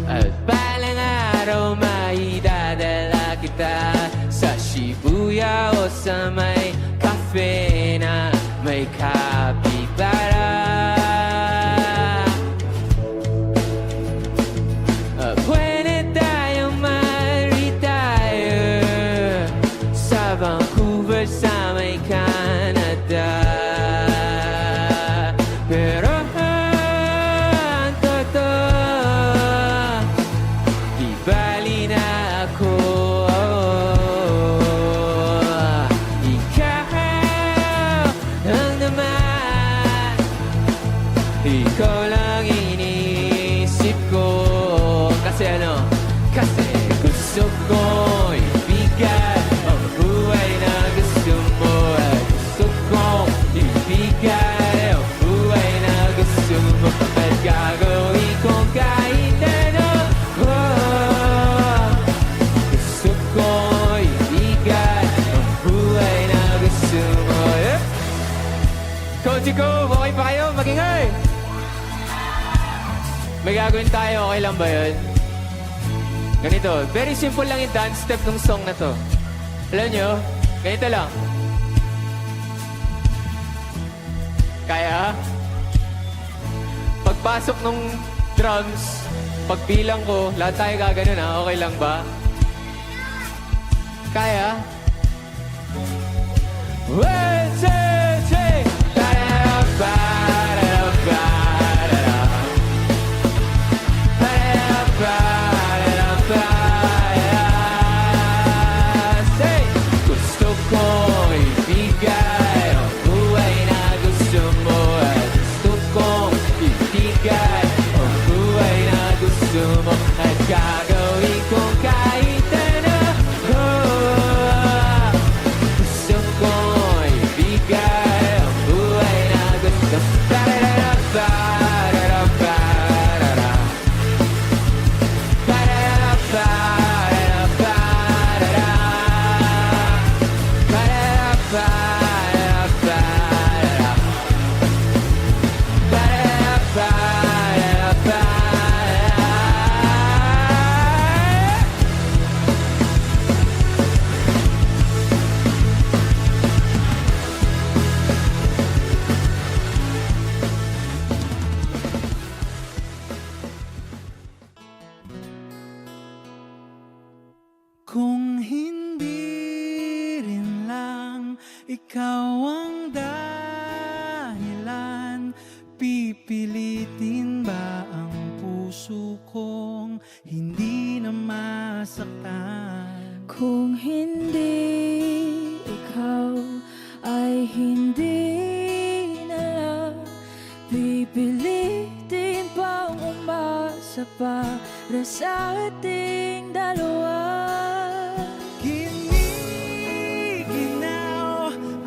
Speaker 1: At balang araw maidadala kita sa Shibuya o sa may cafe na may kapibara. Pwede tayong ma-retire sa Vancouver sa may Canada. Pero ang totoo
Speaker 6: Cozy Cove, okay pa kayo? Magingay! May gagawin tayo, okay lang ba yun? Ganito, very simple lang yung dance step ng song na to. Alam nyo, ganito lang. Kaya? Pagpasok ng drums, pagbilang ko, lahat tayo gaganon ha, okay lang ba? Kaya? 1, 2, 3! Say, gusto kong ibigay ang buhay na gusto mo at gusto kong ibigay ang buhay na gusto mo at gagawin ko kahit ano. Gusto kong ibigay ang buhay na gusto mo.
Speaker 2: Kung hindi rin lang ikaw ang dahilan, pipilitin ba ang puso kong hindi na masaktan?
Speaker 5: Kung hindi ikaw ay hindi na lang, pipilitin bang umasa para sa ating dalawa?
Speaker 2: Giniginaw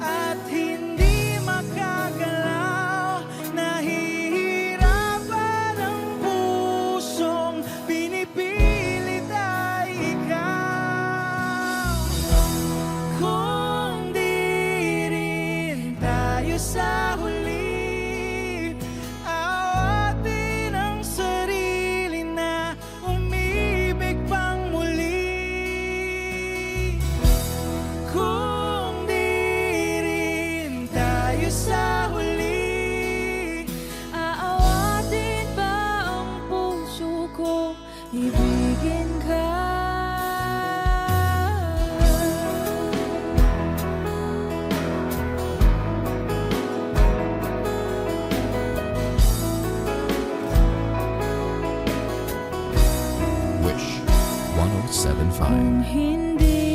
Speaker 2: at hindi makagalaw, nahihirapan ang pusong pinipilit ay ikaw. Kung di rin tayo sa huli, awatin ang sarili na umibig pang muli. Kung di rin tayo sa huli,
Speaker 5: Aawatin ba ang puso ko, ibigin ka?
Speaker 4: Wish 1075.
Speaker 5: Kung hindi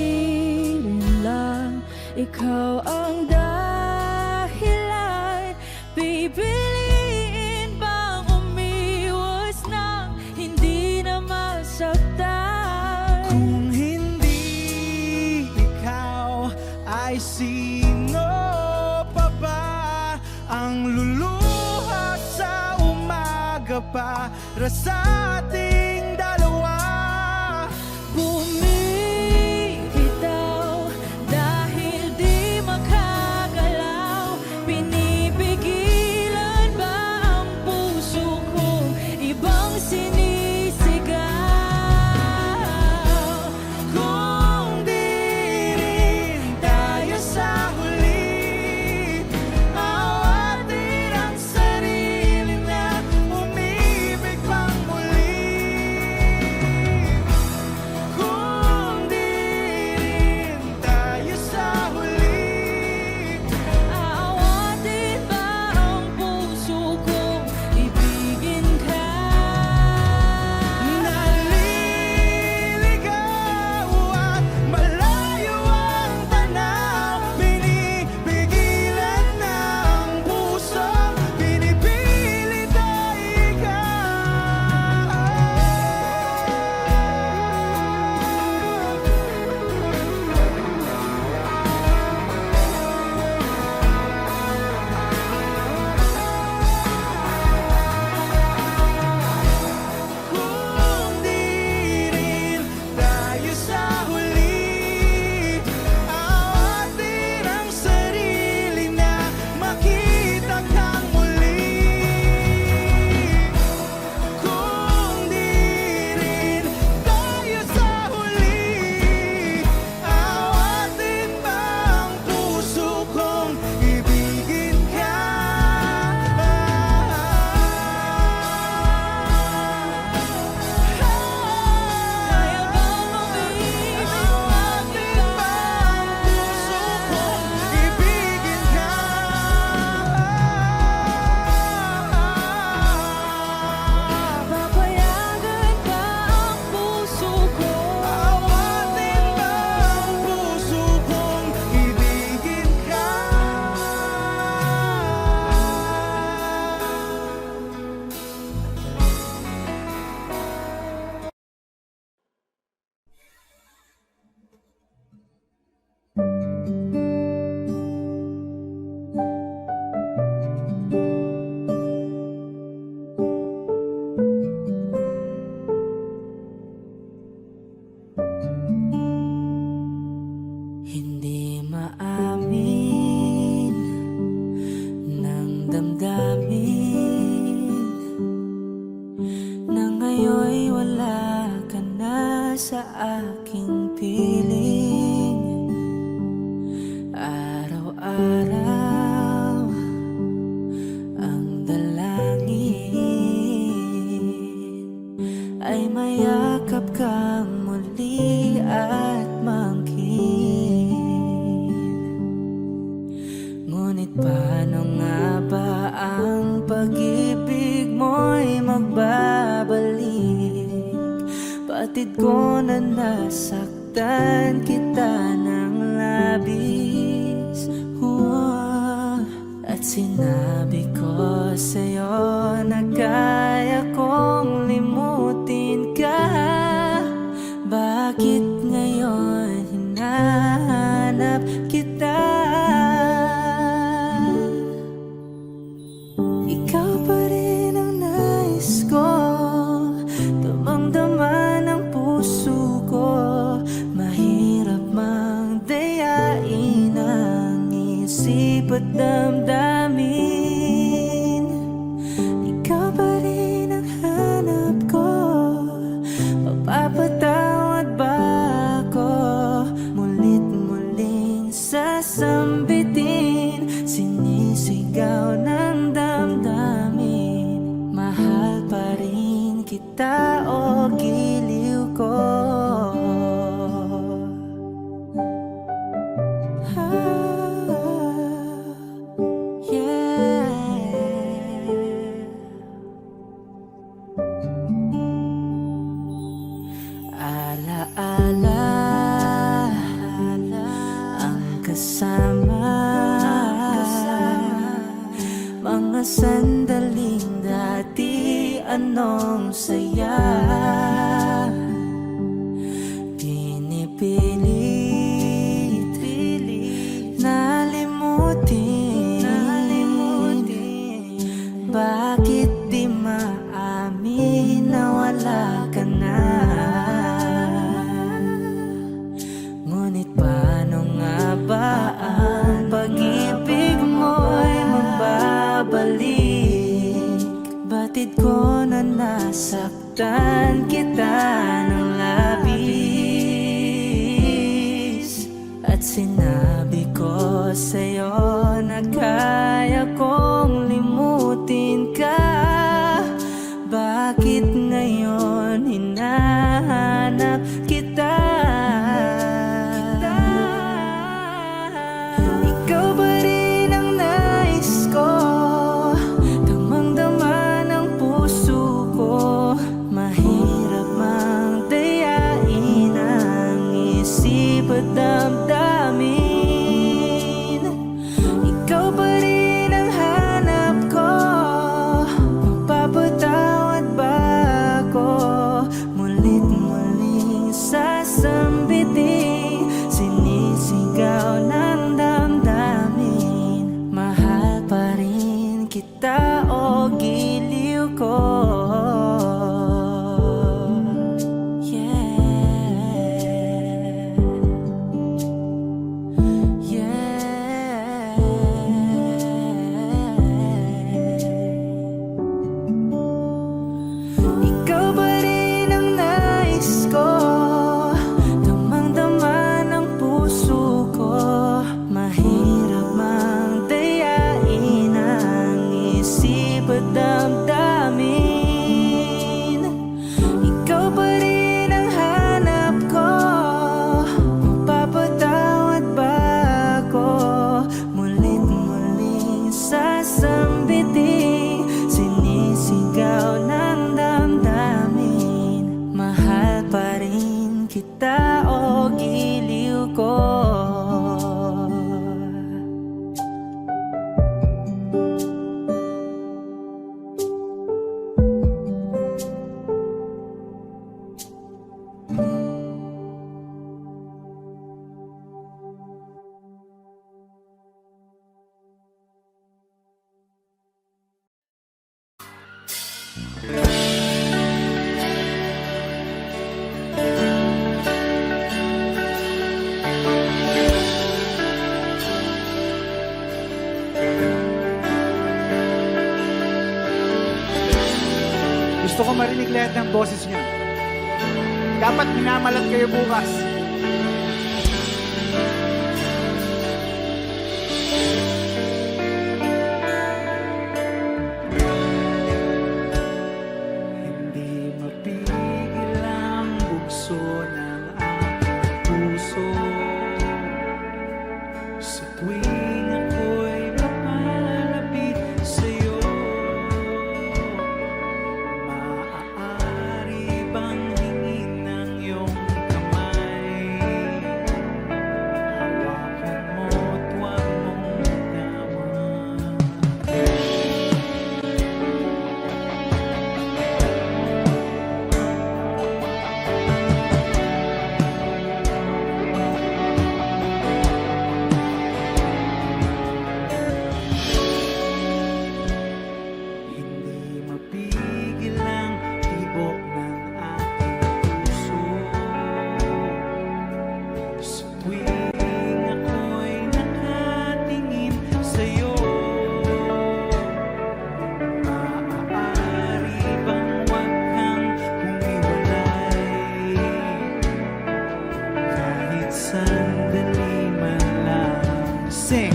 Speaker 5: rin lang ikaw ang dahilan, pipiliin bang umiwas ng hindi na masaktan?
Speaker 2: kung hindi ikaw ay sino pa ba ang luluha sa umaga para sa ating dalawa?
Speaker 5: Bumibitaw dahil di makagalaw, pinipigilan ba ang puso ko, ibang sinisigaw?
Speaker 2: Kung di rin tayo sa huli, awatin ang sarili na umibig pang muli.
Speaker 3: maamin ng damdamin na ngayon'y wala ka na sa aking piling. Araw-araw ang dalangin ay mayakap kang muli at mangkin. Ngunit paano nga ba ang pag-ibig mo'y magbabalik? Batid ko na nasaktan kita ng labis. At sinabi ko sa'yo na kaya kong limutin ka. Bakit ngayon hinahanap kita? Ikaw pa rin ang nais ko, damang-dama ng puso ko. Mahirap mang dayain ang isip at damdamin. Ikaw pa rin ang hanap ko, mapapatawad ba ako? Mulit-muling sasambitin, sinisigaw ng damdamin. Mahal pa rin kita o giliw ko. Alaala ang kasama, mga sandaling dati anong saya. Pinipilit nalimutin. Bakit di maamin na wala ka na? Ngunit paano nga ba ang pag-ibig mo'y magbabalik? Batid ko na nasaktan kita ng labis. At sinabi ko sa'yo na kaya kong limutin ka. Bakit ngayon hinahanap kita? Ikaw ba rin ang nais ko, damang-dama ng puso ko. Mahirap mang dayain ang isip at damdamin. Ikaw ba rin ang
Speaker 7: Gusto ko marinig lahat ng boses niyo. Dapat minamalat kayo bukas. Hindi mapigil ang bugso ng aking puso sa tuwing ako'y papalapit sa'yo. Maaari bang hingin ng iyong kamay? Hawakan mo't huwag mong bitawan. Hindi mapigil ang tibok ng aking puso sa tuwing ako'y nakatingin sa'yo. Maaari bang huwag kang humiwalay kahit sandali man lang? Sing!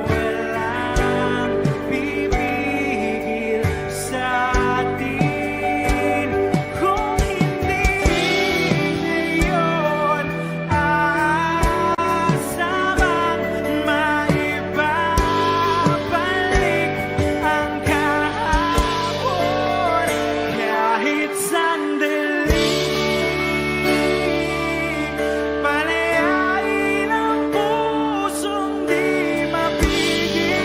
Speaker 7: Walang pipigil sa atin kung hindi ngayon aasamang maibabalik ang kahapon kahit sandali. Palayain ang pusong di mapigil.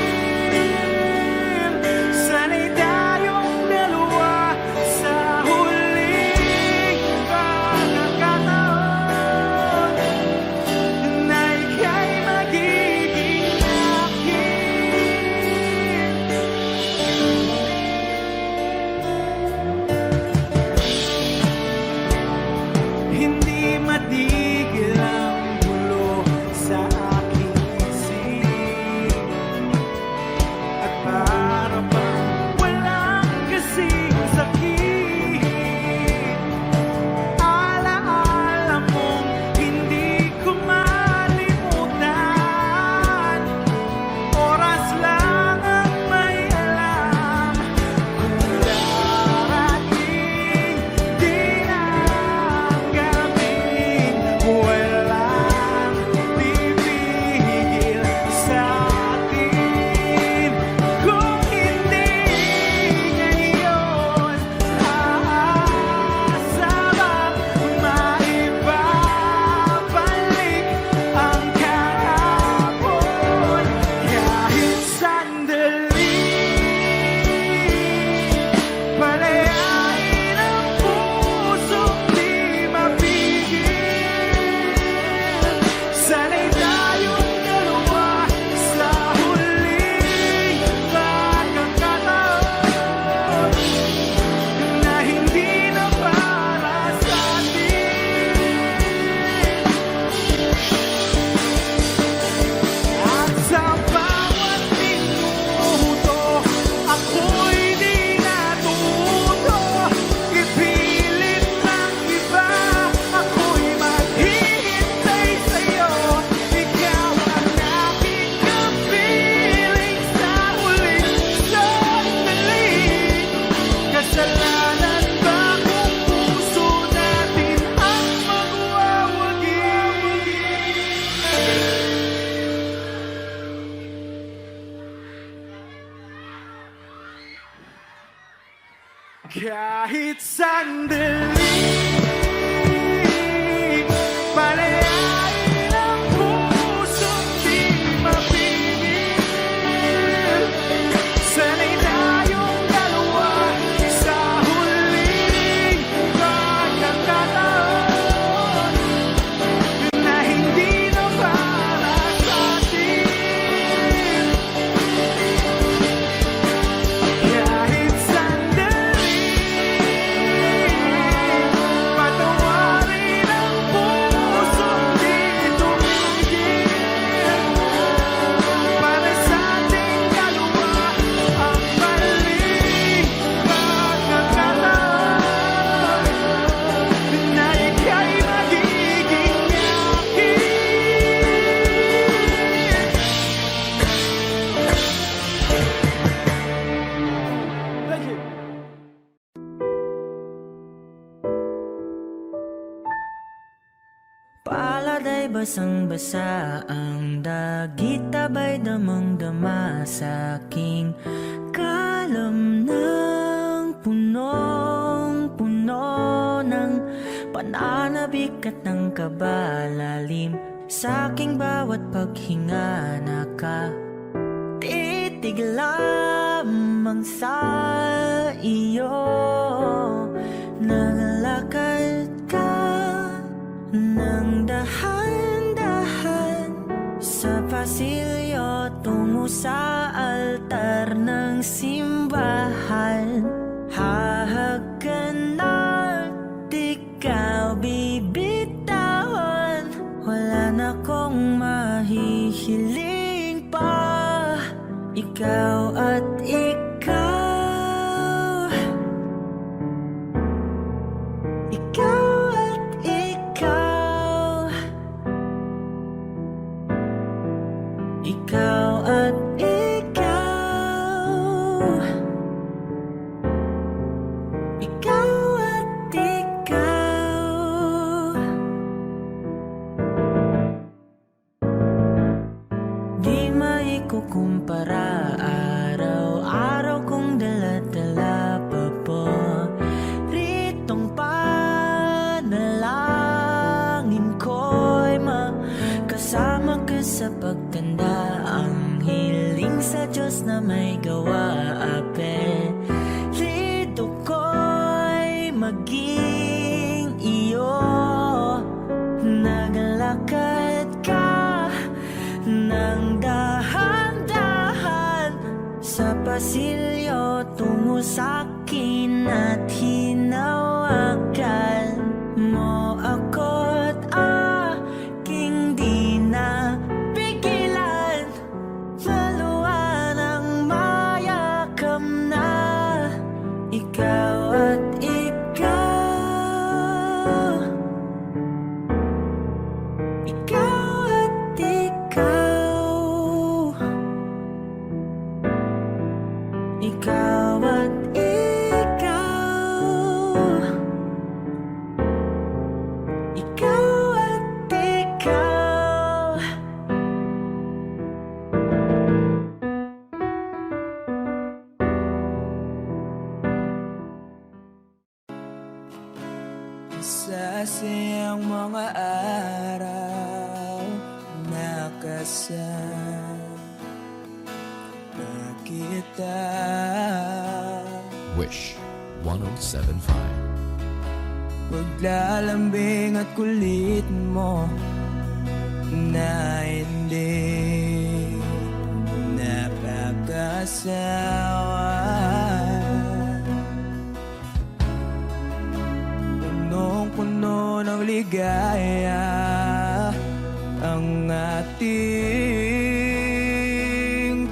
Speaker 7: Sana'y tayong dalawa sa huling pagkakataon na ika'y magiging akin. Hindi matigil ang gulo sa aking isip at para bang walang kasing sakit. Alaala mong hindi ko malimutan. Oras lang ang may alam kung darating din ang gabing walang pipigil sa atin kung hindi ngayon aasamang maibabalik ang kahapon kahit sandali. Palayain ang pusong di mapigil. Sana'y tayong dalawa sa huling pagkakataon na hindi na para sa atin. At sa bawat minuto, ako'y di natuto. Ipilit ng iba, ako'y maghihintay sa'yo. Ikaw ang aking kapiling sa huling sandali. Kasalanan ba kung puso natin ang magwawagi? Kahit sandali, palayain ang pusong di mapigil. Sana'y tayong dalawa sa huling pagkakataon na hindi na para sa atin. Kahit sandali,
Speaker 3: ay basang-basa ang dagit, abay damang-dama sa aking kalam ng punong-puno ng pananabik at ng kabalalim. Sa aking bawat paghinga nakatitig lamang sa iyo. Naglalakad ka ng dahan-dahan sa pasilyo tungo sa altar ng simbahan. Hahagan at ikaw bibitawan, wala na kong mahihiling pa. Ikaw at ikaw, ikaw at ikaw, ikaw at ikaw, ikaw at ikaw. Di maikukumpara, araw-araw kong dala-dala pa po ritong panalangin ko'y makasama ka sa pagtanda. Ang hiling sa Diyos na may gawa, apelido ko'y maging iyo. Naglalakad ka ng dahan-dahan sa pasilyo tungo sa'kin at hinawakan mo ako't aking di na pigilan. Maluwan ang mayakap na ikaw at ikaw, ikaw at ikaw, ikaw at ikaw, ikaw at ikaw.
Speaker 1: Sa siyang mga araw nakasama kita.
Speaker 4: Wish 1075.
Speaker 1: Paglalambing at kulit mo na hindi napakasawa. Punong-puno ng ligaya ang ating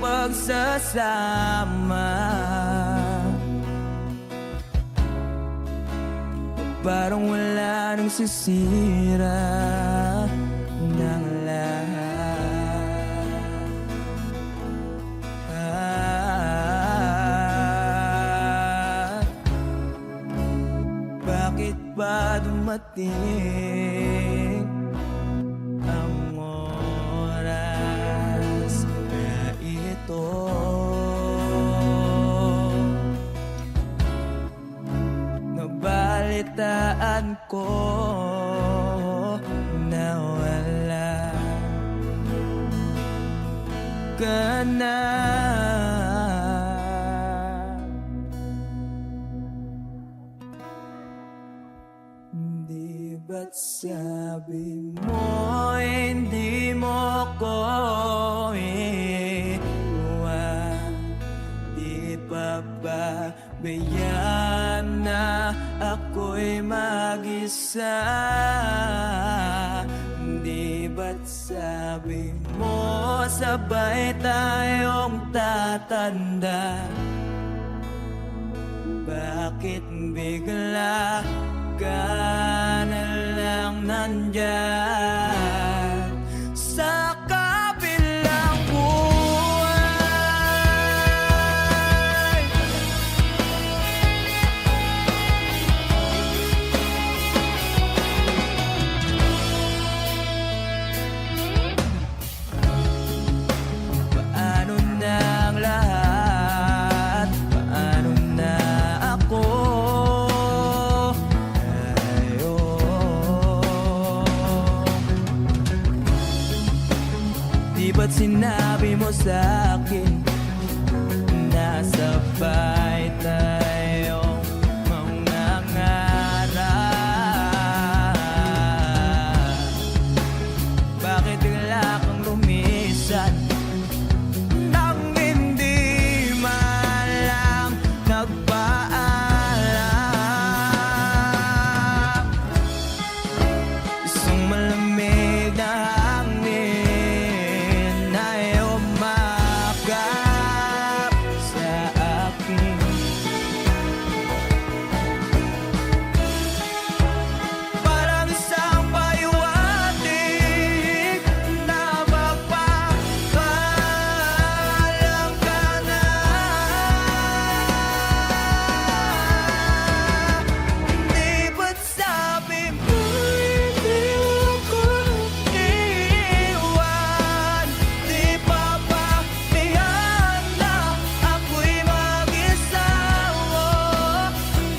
Speaker 1: pagsasama. Parang wala nang sisira ng lahat. Bakit ba dumating ang oras na ito? Nabalitaan ko na wala ka na. Di ba't sabi mo hindi mo ko iwan? Di pa ba bayaan na ako'y mag-isa? Di ba't sabi mo sabay tayong tatanda? Bakit bigla ka na lang nandyan sa kabilang buhay?
Speaker 6: Sinabi mo sa'kin nasabay tayong mangangarap. Bakit bigla kang lumisan nang hindi man lang nagpaalam? Isang malamig na hangin ay umakap sa akin. Parang isang paywatig na magpapaalam ka na. Di ba't sabi mo hindi ako iiwan? Di pa ba tiyan na ako'y mag-isa?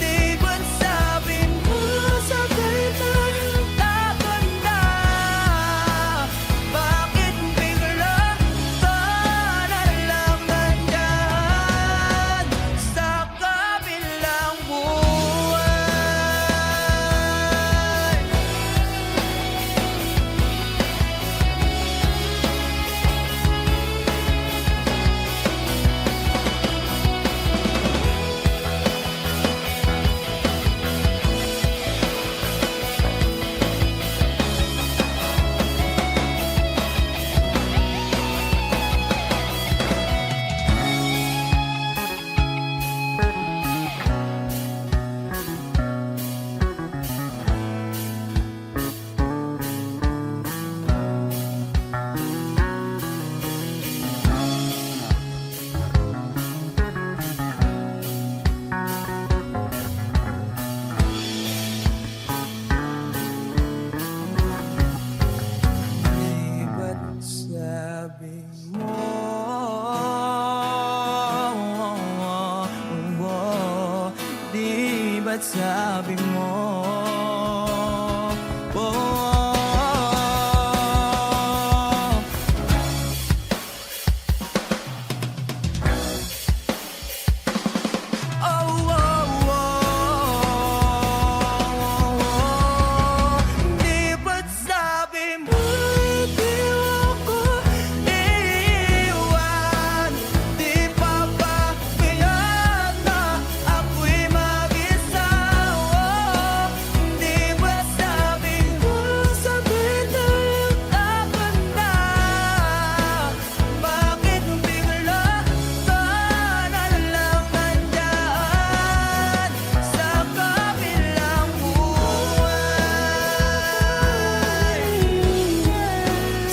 Speaker 6: Di ba't sabi mo sabay tayong tatanda? Bakit bigla ka na lang nandyan sa kabilang buhay? Di ba't sabi mo di ba't sabi mo di ba't sabi mo hindi ako iiwan? Di pa ba tiyan na ako'y mag-isa? Di ba't sabi mo sabay tayong tatanda? Bakit bigla ka na lang nandyan sa kabilang buhay?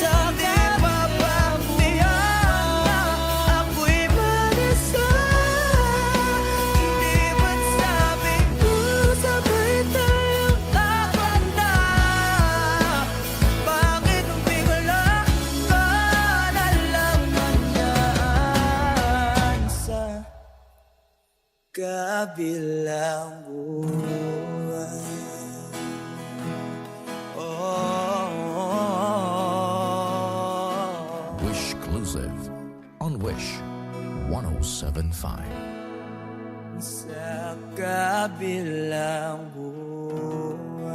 Speaker 6: Sabi pa ba tiyan na ako'y mag-isa? Di ba't sabi mo sabay tayong tatanda? Bakit bigla ka na lang nandyan sa kabilang buhay?
Speaker 4: Wish Exclusive on Wish 1075.
Speaker 6: Sa kabilang buhay.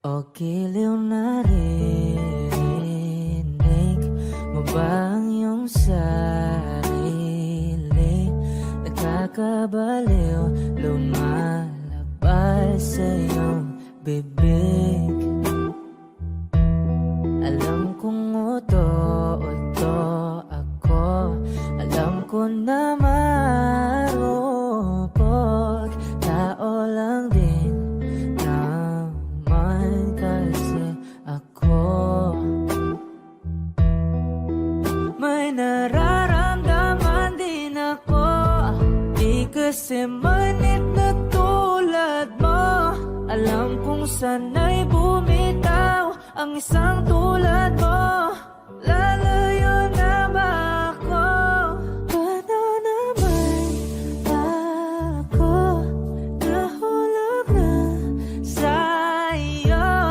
Speaker 6: O giliw na rinig mo ba ang iyong sarili? Nakakabaliw, lumalabas sa iyong bibig. Alam kong uto-uto ako, alam ko na marupok, tao lang din naman kasi ako. May nararamdaman din ako, di kasi manit na tulad mo. Alam kong sana'y bumitaw ang isang tulad mo. Lalayo na ba ako? Paano naman ako nahulog na sa iyo?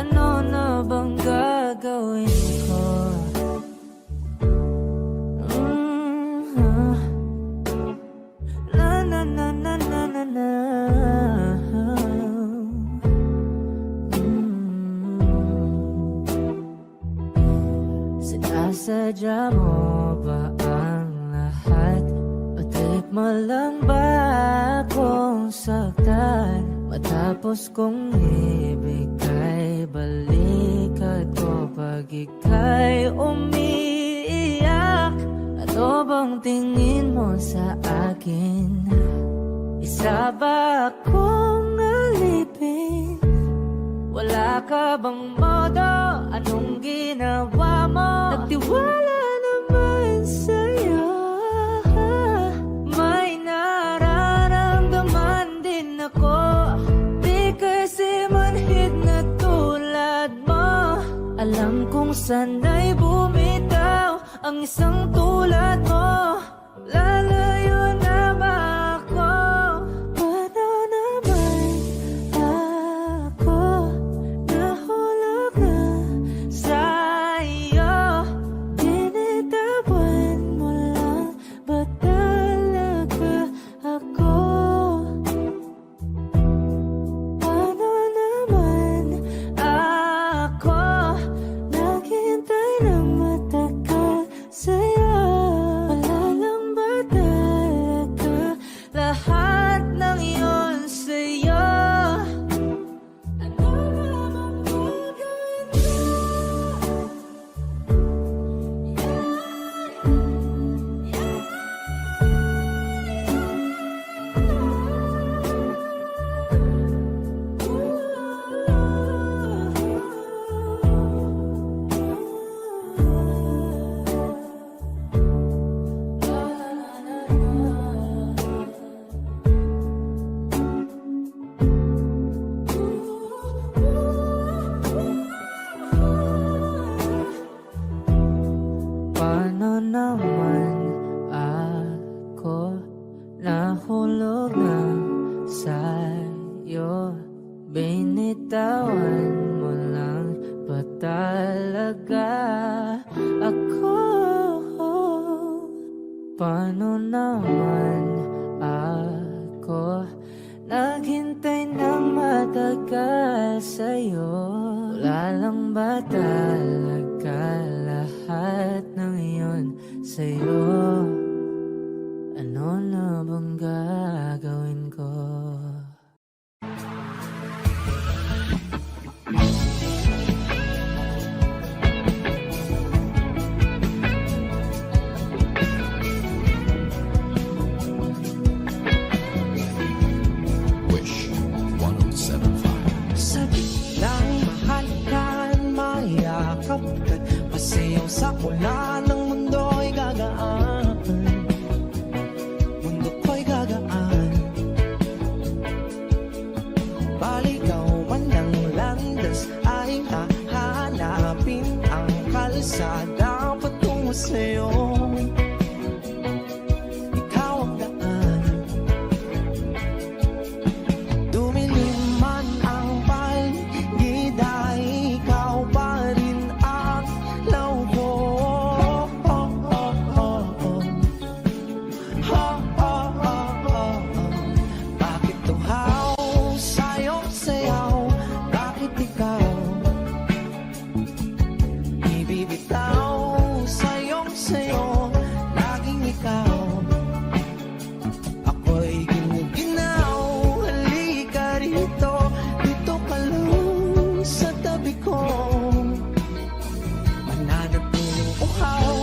Speaker 3: Ano na bang gagawin ko? Na na na na na na na. Sinasadya mo ba ang lahat? O trip mo lang ba akong saktan? Matapos kong ibigay, balikat ko pag ika'y umiiyak. Ano bang tingin mo sa akin? Isa ba akong alipin? Wala ka bang modo? Anong ginawa mo? Nagtiwala naman sa'yo. May nararamdaman din ako. Di kasi manhid na tulad mo. Alam kong sana'y bumitaw ang isang tulad mo. Lalayo na ba ako? Paano naman ako nahulog na sa'yo? Binitawan mo lang ba talaga ako? Paano naman ako naghintay ng matagal sa'yo? Wala lang ba talaga lahat ng iyon sa'yo? Ano naman gagawin ko? Paano naman ako nahulog na sa'yo? Binitawan mo lang ba talaga ako? Paano naman ako naghintay ng matagal sa'yo? Wala lang ba talaga lahat ng iyon sa'yo? Ano na bang gagawin ko?
Speaker 4: Wish 1075.
Speaker 2: Sabi lang mahal ka, mayakap ka, pasayaw sa ulan ng mundo'y gagaan. Mundo ko'y gagaan. Baligaw man ng landas ay hahanapin ang kalsada patungo sa'yo. Ikaw ang daan. Dumilim man ang paligid ay ikaw pa rin ang law ko. Bakit tuhaw sa'yong sayaw? Bakit ikaw ibibitaw sa'yong sayo? Laging ikaw. Ako'y ginuginaw. Halika rito, dito ka lang sa tabi ko. Mananatiling uhaw,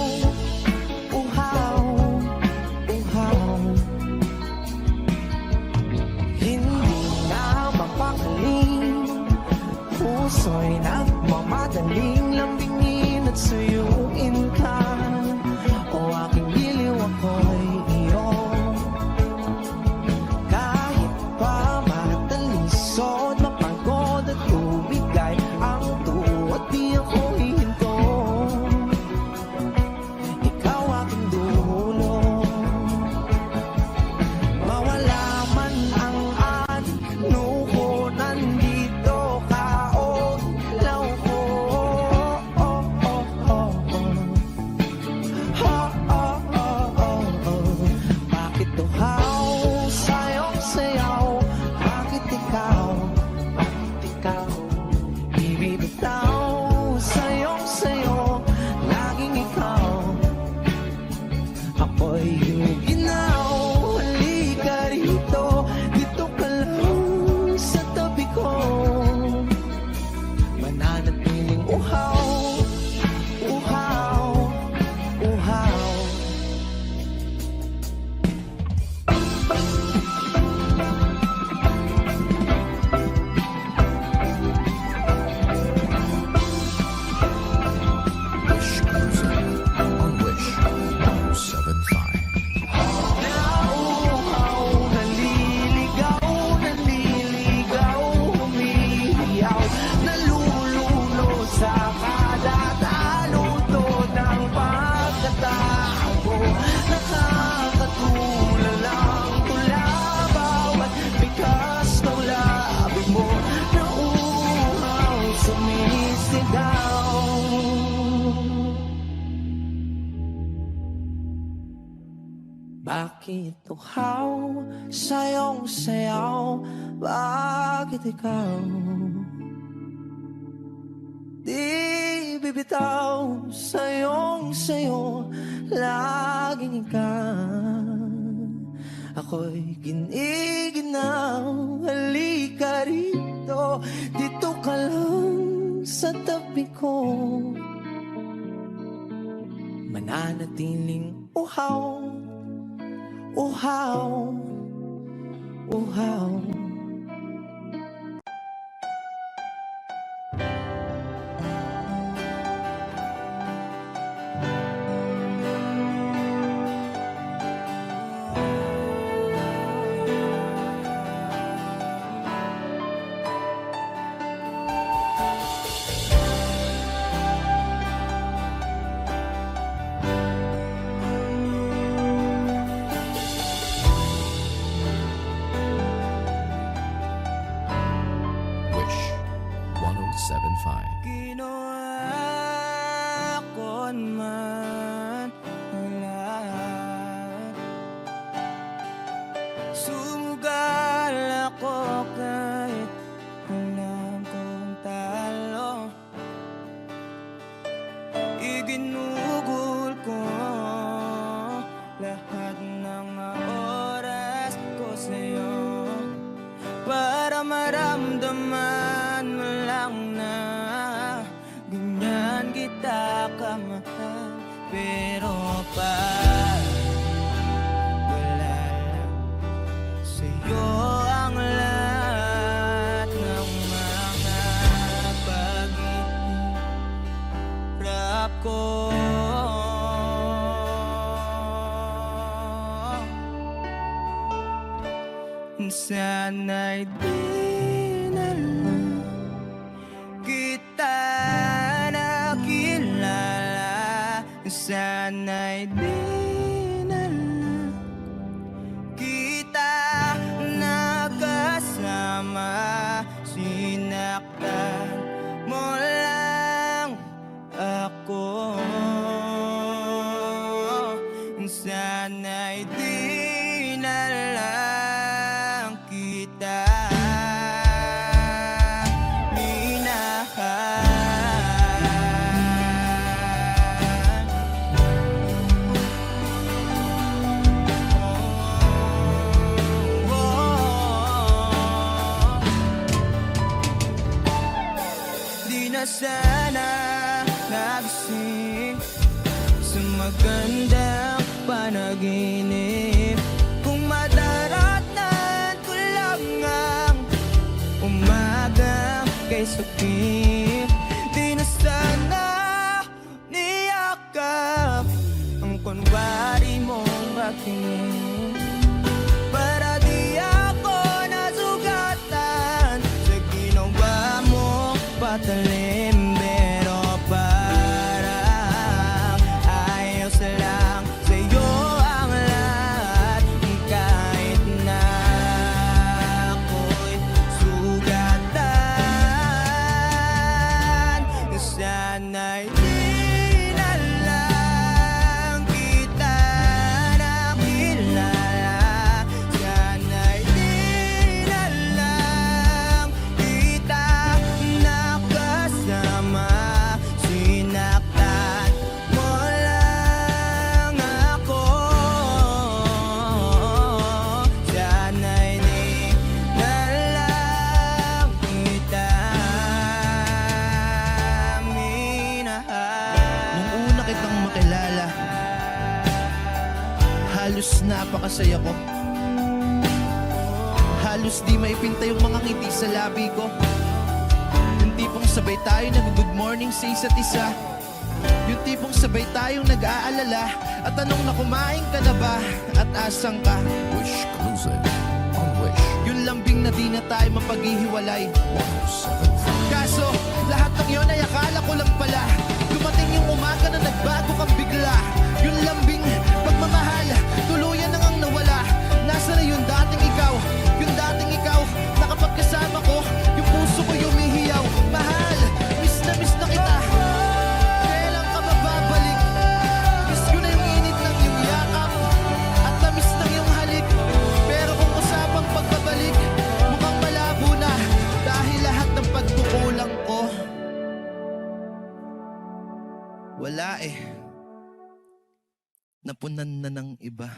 Speaker 2: uhaw, uhaw. Hindi na mapakaling, puso'y nagmamadaling lambingin at suyuin ka. O aking giliw ako'y iyo. Kahit pa matalisod, mapagod at tubigay ang tuwa, di ako hihinto. Ikaw aking dulo. Mawala man ang ano ko, nandito ka o law bibitaw Sayong sayo, laging ikaw Ako'y ginaw, halika rito Dito ka lang sa tabi ko Mananatiling uhaw, uhaw, uhaw
Speaker 4: Wish Music on Wish 1075.
Speaker 2: Nauuhaw, naliligaw, naliligaw, humihiyaw Nalululo sa kada taluto ng pagkatao ko Nakakatulalang tula bawat bigas ng labi mo Nauuhaw, sumisigaw Bakit uhaw, sayong sayaw, bakit ikaw? Di bibitaw, sayong sayo, laging ikaw Ako'y giniginaw, halika rito, dito ka lang sa tabi ko Mananatiling uhaw Uhaw, uhaw
Speaker 4: Wish 1075.
Speaker 2: Ginawa ko man ang lahat Sumugal ako kahit alam kong talo Iginugol ko lahat ng oras ko sa'yo Para maramdaman mo lang na ganyan kita kamahal Pero pag wala lang sa'yo ang lahat ng mga pag-iirap ko Sana'y di na lang kita nakilala Sana'y di na lang kita nakasama Sinaktan mo lang ako Sana'y di na lang kita na sana nagising sa magandang panaginip Kung madaratnan ko lang ang umaga kay sakit Di na sana niyakap ang kunwari mong bakit Para di ako nasugatan sa ginawa mo patalim Pero parang ayos lang sa'yo ang lahat Kahit na ako'y sugatan Sana'y di na lang kita nakilala Sana'y di na lang kita nakasama napakasaya ko. Halos di maipinta yung mga ngiti sa labi ko. Yung tipong sabay tayo nag-good morning sa isa't isa. Yung tipong sabay tayong nag-aalala at tanong na kumain ka na ba at asang ka.
Speaker 4: Wish closing on Wish
Speaker 2: Yung lambing na di na tayo mapaghihiwalay.
Speaker 4: 107.5.
Speaker 2: Kaso lahat ng yon ay akala ko lang pala. Dumating yung umaga na nagbago kang bigla. Yung lambing pagmamahal tuluyan nang ang nawala. Nasa na yung dating ikaw? Yung dating ikaw na kapag kasama ko yung puso ko yumihiyaw. Mahal, miss na kita. Kailan ka mababalik? Miss ko na yung init ng iyong yakap at na-miss ng iyong halik. Pero kung usapang pagbabalik, mukhang malabo na dahil lahat ng pagkukulang ko wala napunan na ng iba.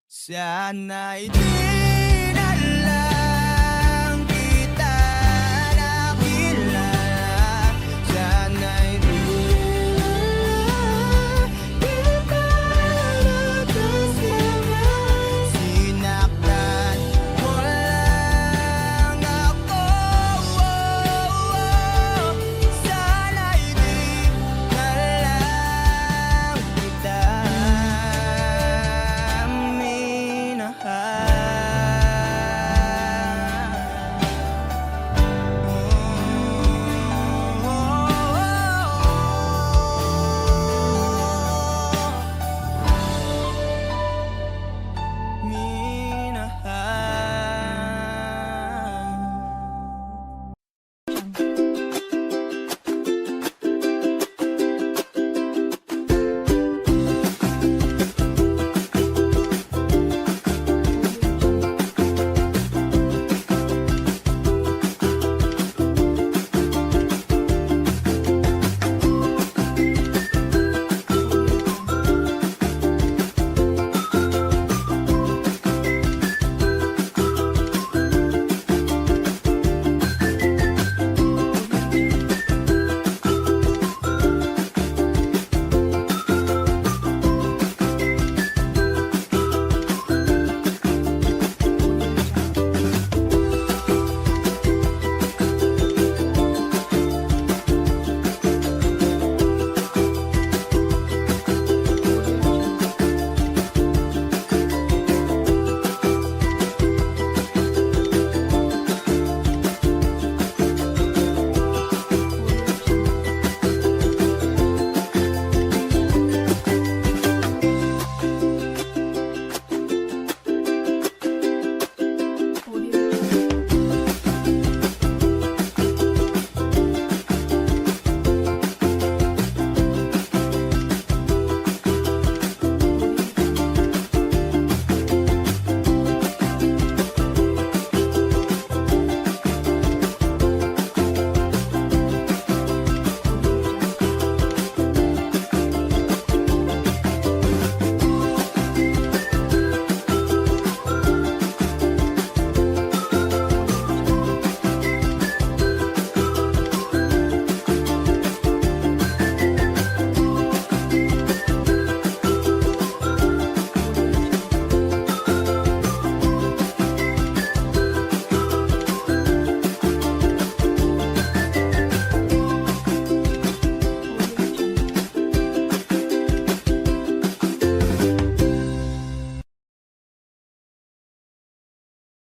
Speaker 3: Sana'y di na lang